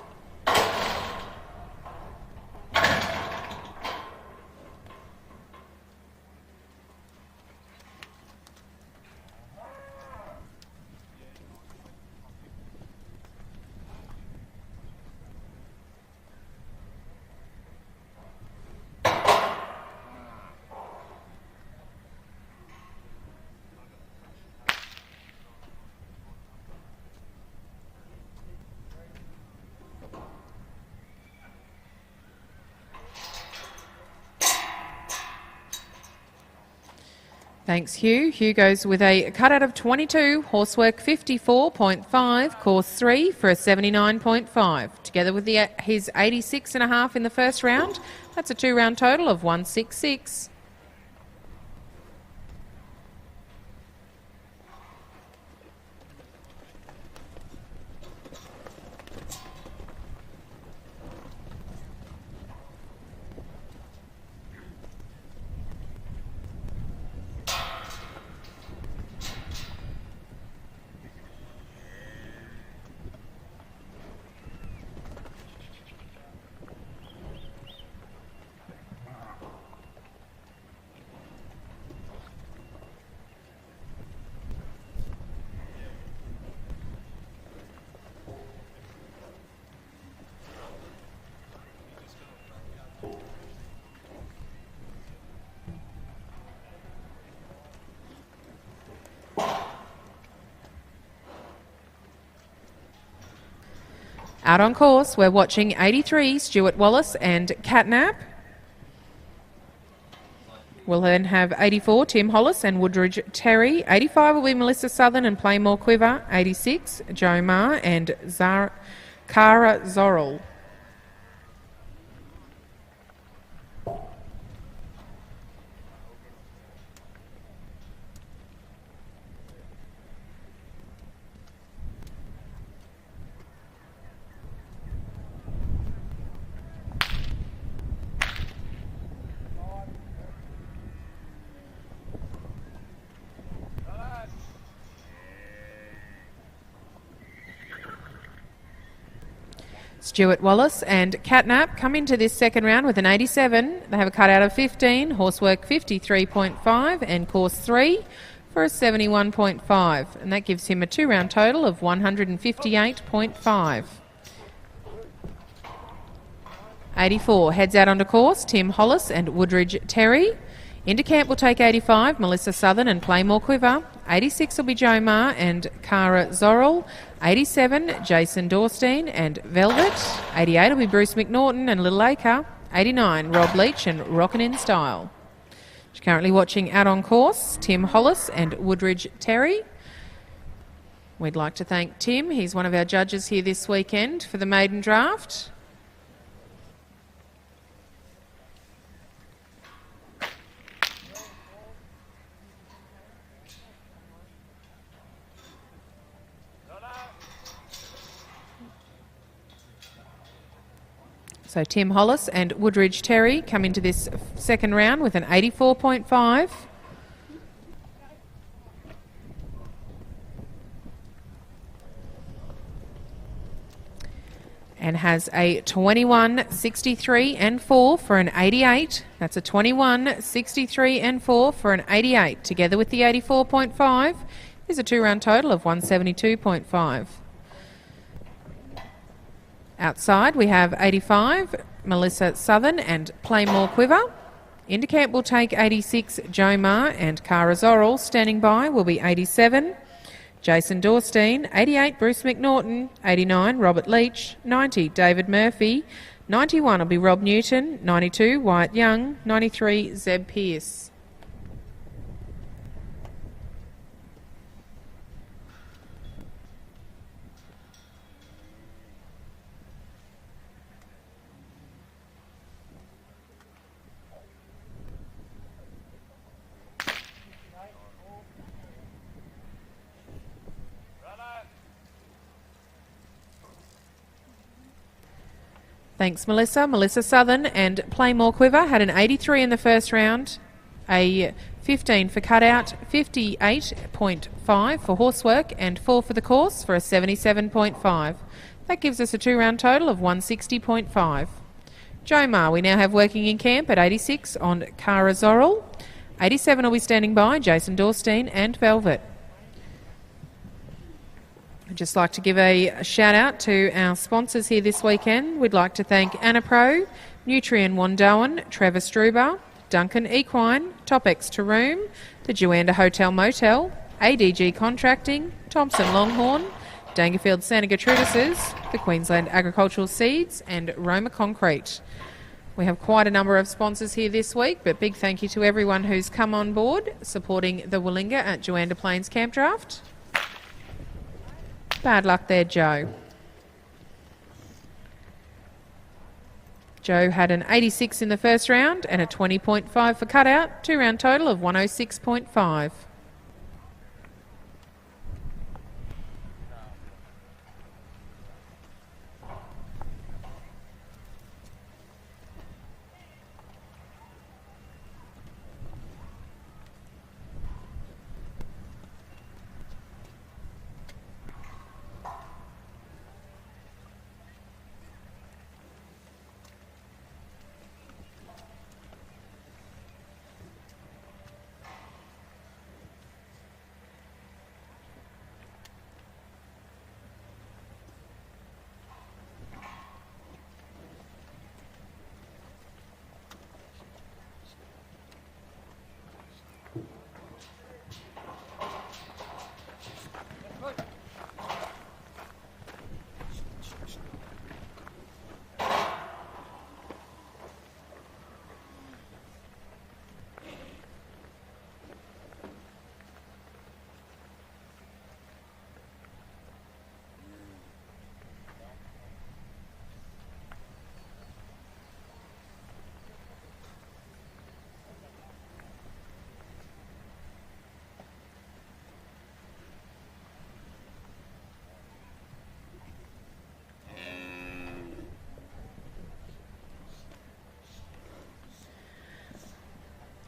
Thanks, Hugh. Hugh goes with a cutout of 22, horsework 54.5, course 3 for a 79.5. Together with his 86.5 in the first round, that's a 2-round total of 166. Out on course, we're watching 83, Stuart Wallace and Catnap. We'll then have 84, Tim Hollis and Woodridge Terry. 85 will be Melissa Southern and Playmore Quiver. 86, Joe Ma and Cara Zorrell. Stuart Wallace and Catnap come into this second round with an 87. They have a cutout of 15, horsework 53.5 and course 3 for a 71.5. And that gives him a 2-round total of 158.5. 84 heads out onto course, Tim Hollis and Woodridge Terry. Into camp will take 85, Melissa Southern and Playmore Quiver. 86 will be Jo Ma and Cara Zorrell. 87, Jason Dorstein and Velvet. 88 will be Bruce McNaughton and Little Acre. 89, Rob Leach and Rockin' in Style. She's currently watching out on course, Tim Hollis and Woodridge Terry. We'd like to thank Tim. He's one of our judges here this weekend for the maiden draft. So Tim Hollis and Woodridge Terry come into this second round with an 84.5. And has a 21, 63 and 4 for an 88. That's a 21, 63 and 4 for an 88. Together with the 84.5 is a 2-round total of 172.5. Outside we have 85, Melissa Southern and Playmore Quiver. Into camp will take 86, Jo Ma and Cara Zorrell. Standing by will be 87, Jason Dorstein. 88, Bruce McNaughton. 89, Robert Leach. 90, David Murphy. 91 will be Rob Newton. 92, Wyatt Young. 93, Zeb Pearce. Thanks, Melissa. Melissa Southern and Playmore Quiver had an 83 in the first round, a 15 for cutout, 58.5 for horsework and 4 for the course for a 77.5. That gives us a 2-round total of 160.5. Jo Ma we now have working in camp at 86 on Cara Zorrell. 87 will be standing by, Jason Dorstein and Velvet. I'd just like to give a shout out to our sponsors here this weekend. We'd like to thank Anapro, Nutrien Wandoan, Trevor Struber, Duncan Equine, Topex Taroom, the Juandah Hotel Motel, ADG Contracting, Thompson Longhorn, Dangerfield Santa Gertrudis's, the Queensland Agricultural Seeds and Roma Concrete. We have quite a number of sponsors here this week, but big thank you to everyone who's come on board supporting the Willinga at Juandah Plains Campdraft. Bad luck there, Joe. Joe had an 86 in the first round and a 20.5 for cutout, 2-round total of 106.5.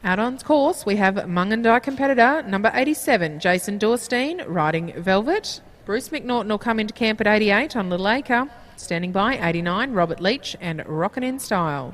Out on course, we have Mungandai competitor number 87, Jason Dorstein, riding Velvet. Bruce McNaughton will come into camp at 88 on Little Acre. Standing by, 89, Robert Leach and Rockin' in Style.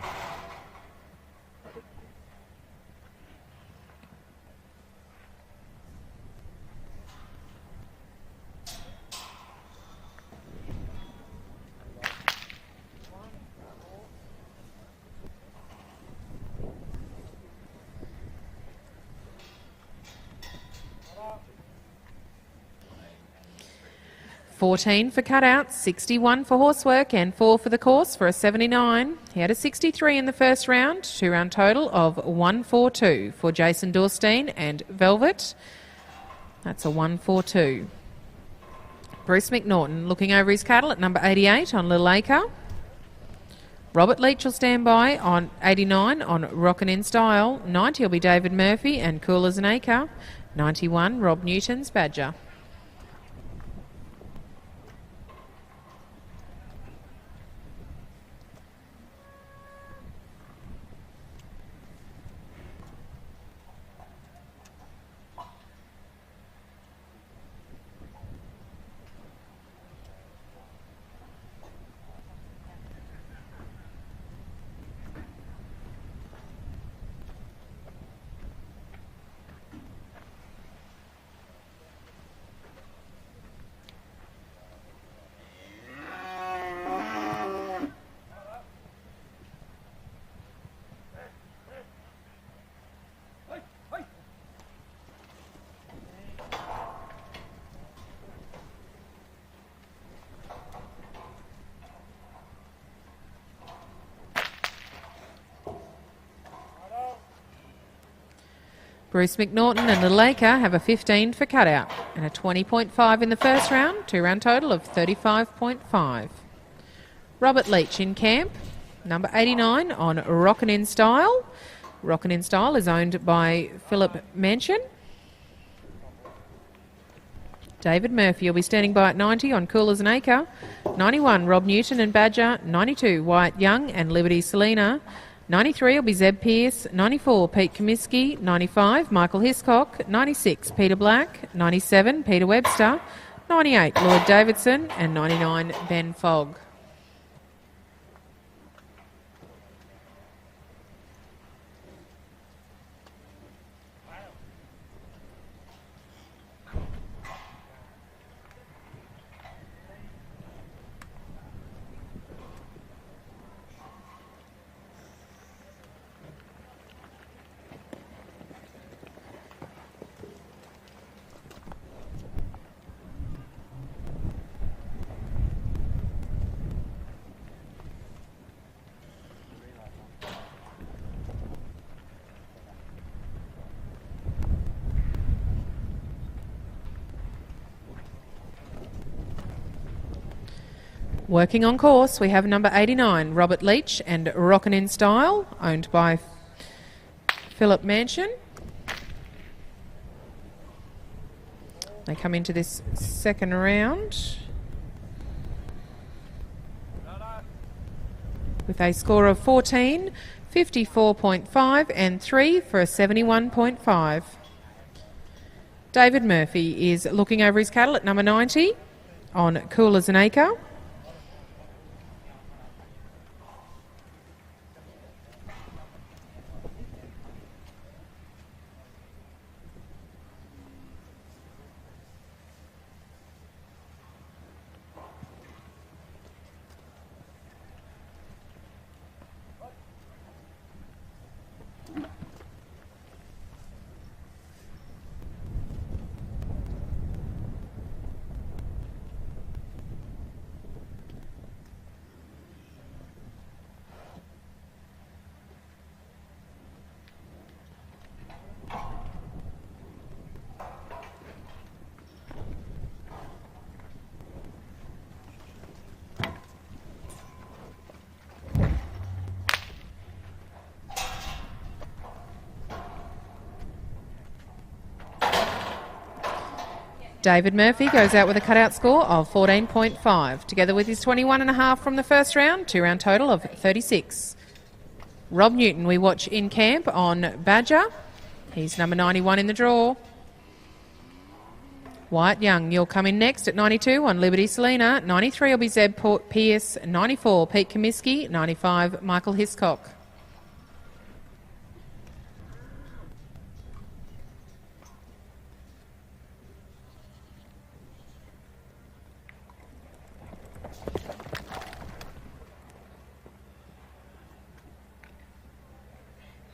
$14 for cutouts, $61 for horsework and $4 for the course for a $79. He had a $63 in the first round, 2-round total of $142 for Jason Dorstein and Velvet. That's a $142. Bruce McNaughton looking over his cattle at number 88 on Little Acre. Robert Leach will stand by on 89 on Rockin' in Style. 90 will be David Murphy and Cool as an Acre. 91, Rob Newton's Badger. Bruce McNaughton and Little Acre have a 15 for cutout and a 20.5 in the first round, 2-round total of 35.5. Robert Leach in camp, number 89 on Rockin' in Style. Rockin' in Style is owned by Philip Mansion. David Murphy will be standing by at 90 on Cool as an Acre. 91, Rob Newton and Badger. 92, Wyatt Young and Liberty Selena. 93 will be Zeb Pearce, 94 Pete Comiskey, 95 Michael Hiscock, 96 Peter Black, 97 Peter Webster, 98 Lloyd Davidson and 99 Ben Fogg. Working on course, we have number 89, Robert Leach and Rockin' in Style, owned by Philip Mansion. They come into this second round with a score of 14, 54.5 and 3 for a 71.5. David Murphy is looking over his cattle at number 90 on Cool as an Acre. David Murphy goes out with a cutout score of 14.5, together with his 21.5 from the first round, 2-round total of 36. Rob Newton we watch in camp on Badger. He's number 91 in the draw. Wyatt Young, you'll come in next at 92 on Liberty Selena. 93 will be Zeb Pierce. 94, Pete Comiskey. 95, Michael Hiscock.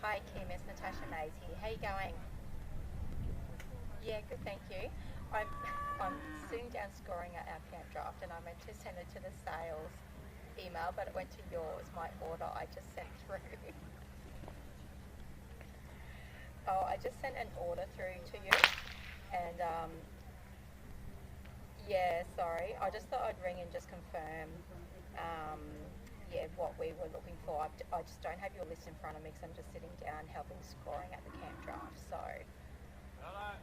Hi Kim, it's Natasha Mays here. How you going? Yeah, good, thank you. I'm sitting down scoring at our Campdraft and I meant to send it to the sales email, but it went to yours, my order I just sent through. Oh, I just sent an order through to you and yeah, sorry. I just thought I'd ring and just confirm yeah, what we were looking for. I just don't have your list in front of me because I'm just sitting down helping scoring at the Campdraft. So. Hello.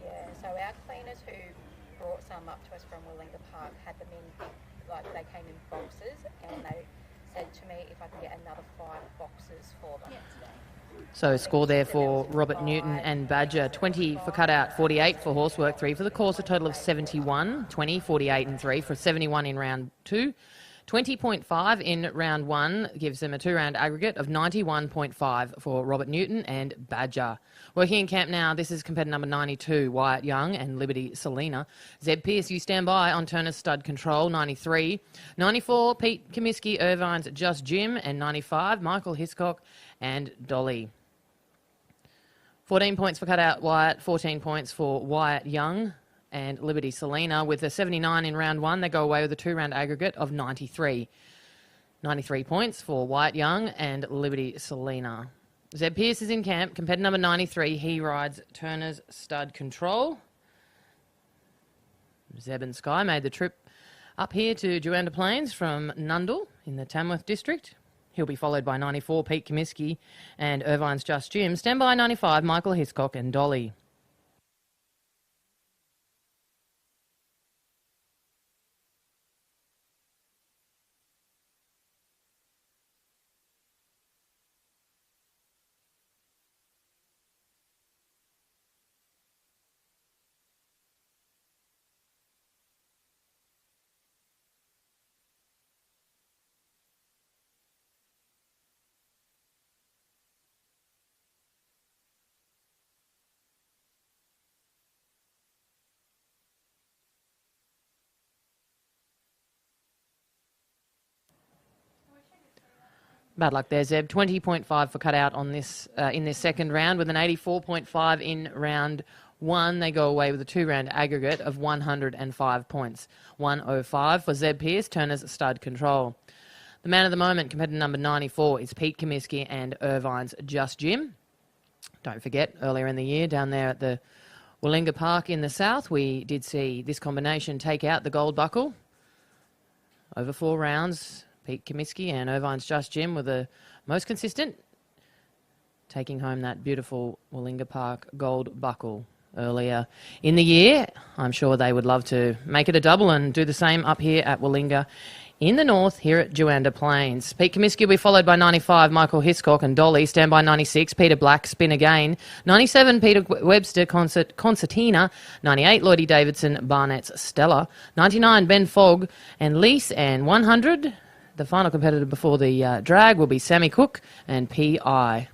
Yeah, so our cleaners who brought some up to us from Willinga Park had them in, like they came in boxes, and they said to me if I can get another 5 boxes for them. So score there for Robert Newton and Badger. 20 for cutout, 48 for horsework, 3 for the course, a total of 71. 20, 48 and 3 for 71 in round 2. 20.5 in round 1 gives them a 2-round aggregate of 91.5 for Robert Newton and Badger. Working in camp now, this is competitor number 92, Wyatt Young and Liberty Selena. Zeb Pierce, you stand by on Turner's stud control, 93. 94, Pete Comiskey, Irvine's Just Jim, and 95, Michael Hiscock and Dolly. 14 points for cutout Wyatt, 14 points for Wyatt Young and Liberty Selena. With a 79 in round 1, they go away with a 2-round aggregate of 93. 93 points for Wyatt Young and Liberty Selena. Zeb Pierce is in camp. Competitor number 93, he rides Turner's stud control. Zeb and Sky made the trip up here to Juandah Plains from Nundle in the Tamworth district. He'll be followed by 94, Pete Comiskey and Irvine's Just Jim. Stand by 95, Michael Hiscock and Dolly. Bad luck there, Zeb. 20.5 for cutout on this in this second round with an 84.5 in round 1. They go away with a 2-round aggregate of 105 points. 105 for Zeb Pierce, Turner's stud control. The man of the moment, competitor number 94, is Pete Comiskey and Irvine's Just Jim. Don't forget, earlier in the year down there at the Willinga Park in the south, we did see this combination take out the gold buckle. Over 4 rounds, Pete Comiskey and Irvine's Just Jim were the most consistent, taking home that beautiful Willinga Park gold buckle earlier in the year. I'm sure they would love to make it a double and do the same up here at Willinga in the north here at Juandah Plains. Pete Comiskey will be followed by 95, Michael Hiscock and Dolly. Stand by 96, Peter Black, Spin Again. 97, Peter Webster, Concertina. 98, Lloydie Davidson, Barnett's Stella. 99, Ben Fogg and Lease. And 100, the final competitor before the drag will be Sammy Cook and P.I.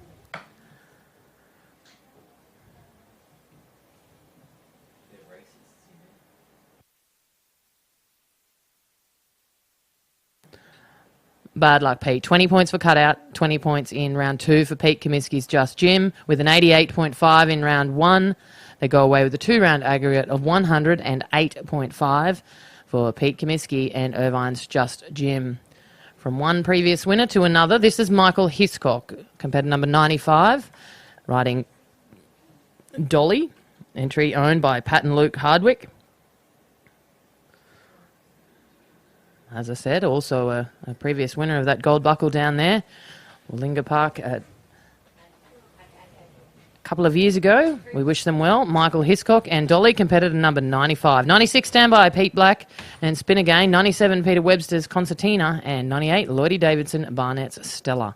Bad luck, Pete. 20 points for cutout, 20 points in round 2 for Pete Comiskey's Just Jim. With an 88.5 in round 1, they go away with a 2-round aggregate of 108.5 for Pete Comiskey and Irvine's Just Jim. From one previous winner to another, this is Michael Hiscock, competitor number 95, riding Dolly, entry owned by Pat and Luke Hardwick. As I said, also a previous winner of that gold buckle down there, Willinga Park, a couple of years ago. We wish them well. Michael Hiscock and Dolly, competitor number 95. 96, standby, Pete Black and Spin Again. 97, Peter Webster's Concertina. And 98, Lloydie Davidson, Barnett's Stella.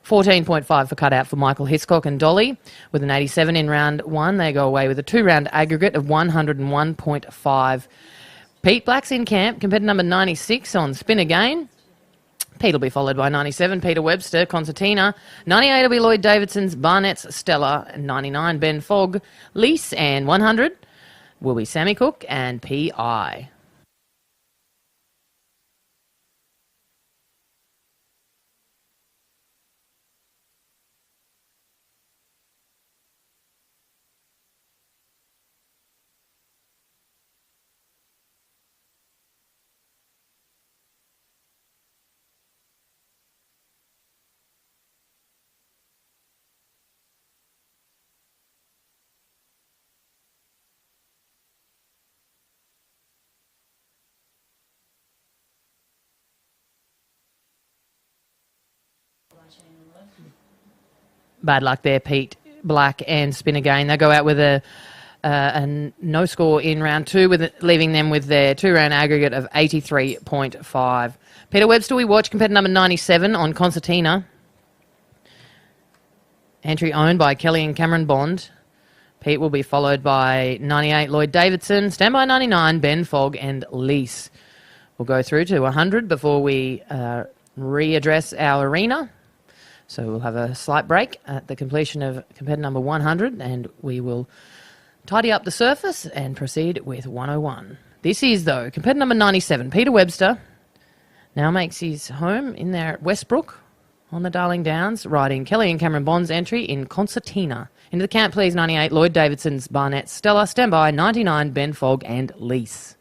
14.5 for cutout for Michael Hiscock and Dolly. With an 87 in round 1, they go away with a 2-round aggregate of 101.5. Pete Black's in camp, compared to number 96 on Spin Again. Pete will be followed by 97, Peter Webster, Concertina. 98 will be Lloyd Davidson's Barnett's Stella. 99, Ben Fogg, Lease. And 100 will be Sammy Cook and P.I. Bad luck there, Pete Black and Spin Again. They go out with a no score in round 2, leaving them with their 2-round aggregate of 83.5. Peter Webster, we watch, compared to number 97 on Concertina. Entry owned by Kelly and Cameron Bond. Pete will be followed by 98, Lloyd Davidson. Standby 99, Ben Fogg and Lease. We'll go through to 100 before we readdress our arena. So we'll have a slight break at the completion of competitor number 100, and we will tidy up the surface and proceed with 101. This is, though, competitor number 97, Peter Webster, now makes his home in there at Westbrook on the Darling Downs, riding Kelly and Cameron Bond's entry in Concertina. Into the camp, please, 98, Lloyd Davidson's Barnett Stella. Standby, 99, Ben Fogg and Lease.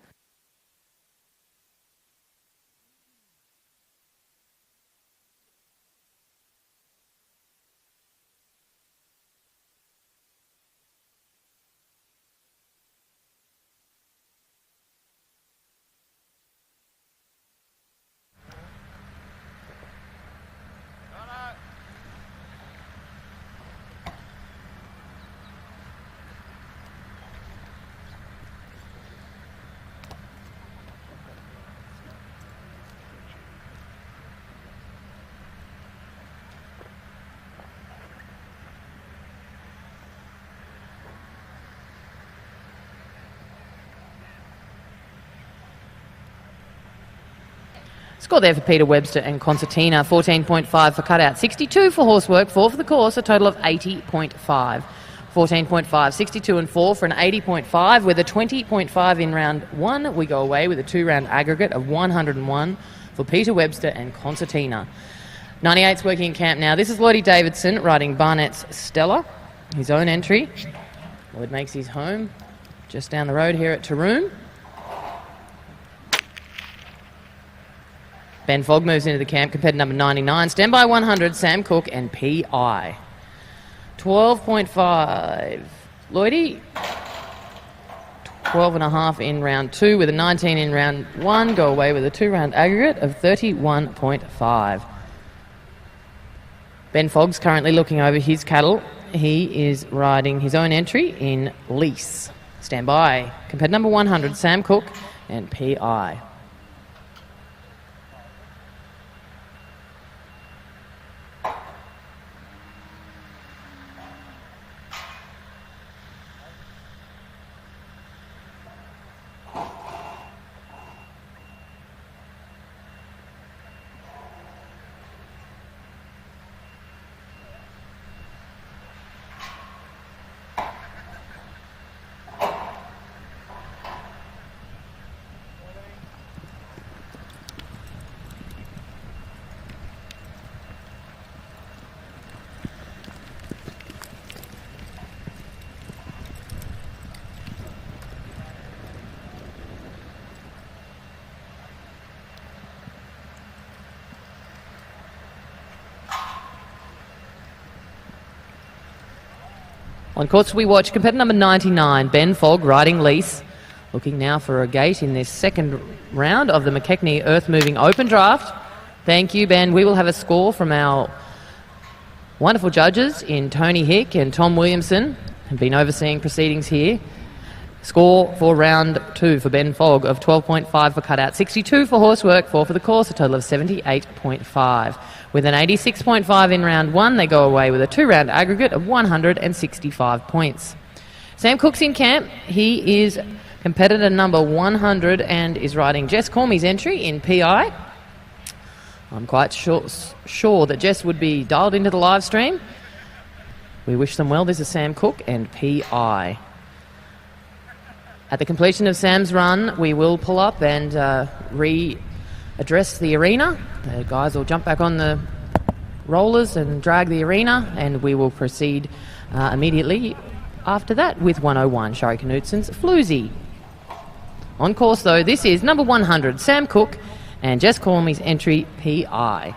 Score there for Peter Webster and Concertina, 14.5 for cutout, 62 for horsework, 4 for the course, a total of 80.5. 14.5, 62 and 4 for an 80.5 with a 20.5 in round 1. We go away with a 2-round aggregate of 101 for Peter Webster and Concertina. 98's working in camp now. This is Lloydie Davidson riding Barnett's Stella, his own entry. Lloyd makes his home just down the road here at Taroom. Ben Fogg moves into the camp, compared to number 99. Standby 100, Sam Cook and P.I. 12.5. Lloydie. 12.5 in round 2 with a 19 in round 1. Go away with a 2-round aggregate of 31.5. Ben Fogg's currently looking over his cattle. He is riding his own entry in Lease. Standby. Compared to number 100, Sam Cook and P.I. On course we watch competitor number 99, Ben Fogg riding Lease, looking now for a gate in this second round of the McKechnie Earth Moving Open Draft. Thank you, Ben. We will have a score from our wonderful judges in Tony Hick and Tom Williamson, who've been overseeing proceedings here. Score for round 2 for Ben Fogg of 12.5 for cutout, 62 for horsework, 4 for the course, a total of 78.5. With an 86.5 in round 1, they go away with a 2-round aggregate of 165 points. Sam Cook's in camp. He is competitor number 100 and is riding Jess Cormie's entry in PI. I'm quite sure that Jess would be dialed into the live stream. We wish them well. This is Sam Cook and PI. At the completion of Sam's run, we will pull up and readdress the arena. The guys will jump back on the rollers and drag the arena, and we will proceed immediately after that with 101, Shari Knutson's Floozy. On course, though, this is number 100, Sam Cook, and Jess Cormie's entry, PI.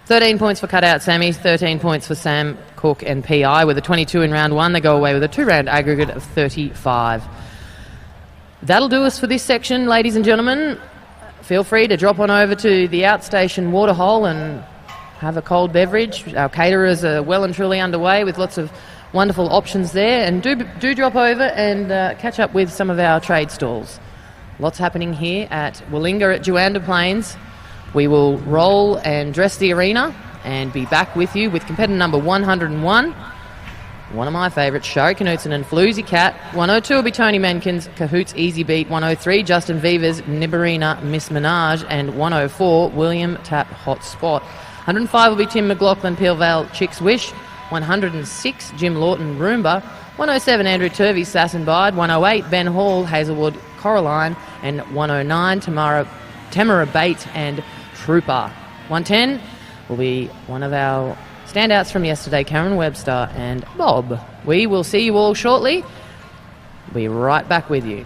13 points for cutout Sammy, 13 points for Sam Cook and PI. With a 22 in round 1, they go away with a 2-round aggregate of 35. That'll do us for this section, ladies and gentlemen. Feel free to drop on over to the outstation waterhole and have a cold beverage. Our caterers are well and truly underway with lots of wonderful options there. And do drop over and catch up with some of our trade stalls. Lots happening here at Willinga at Juandah Plains. We will roll and dress the arena and be back with you with competitor number 101. One of my favourites, Shari Knutson and Floozy Cat. 102 will be Tony Menkins, Cahoots Easy Beat. 103, Justin Vivas, Nibberina, Miss Minaj. And 104, William Tap Hot Spot. 105 will be Tim McLaughlin, Peel Vale, Chick's Wish. 106, Jim Lawton, Roomba. 107, Andrew Turvey, Sass and Bide. 108, Ben Hall, Hazelwood, Coraline. And 109, Tamara Bate and Trooper. 110 will be one of our standouts from yesterday, Karen Webster and Bob. We will see you all shortly. We'll be right back with you.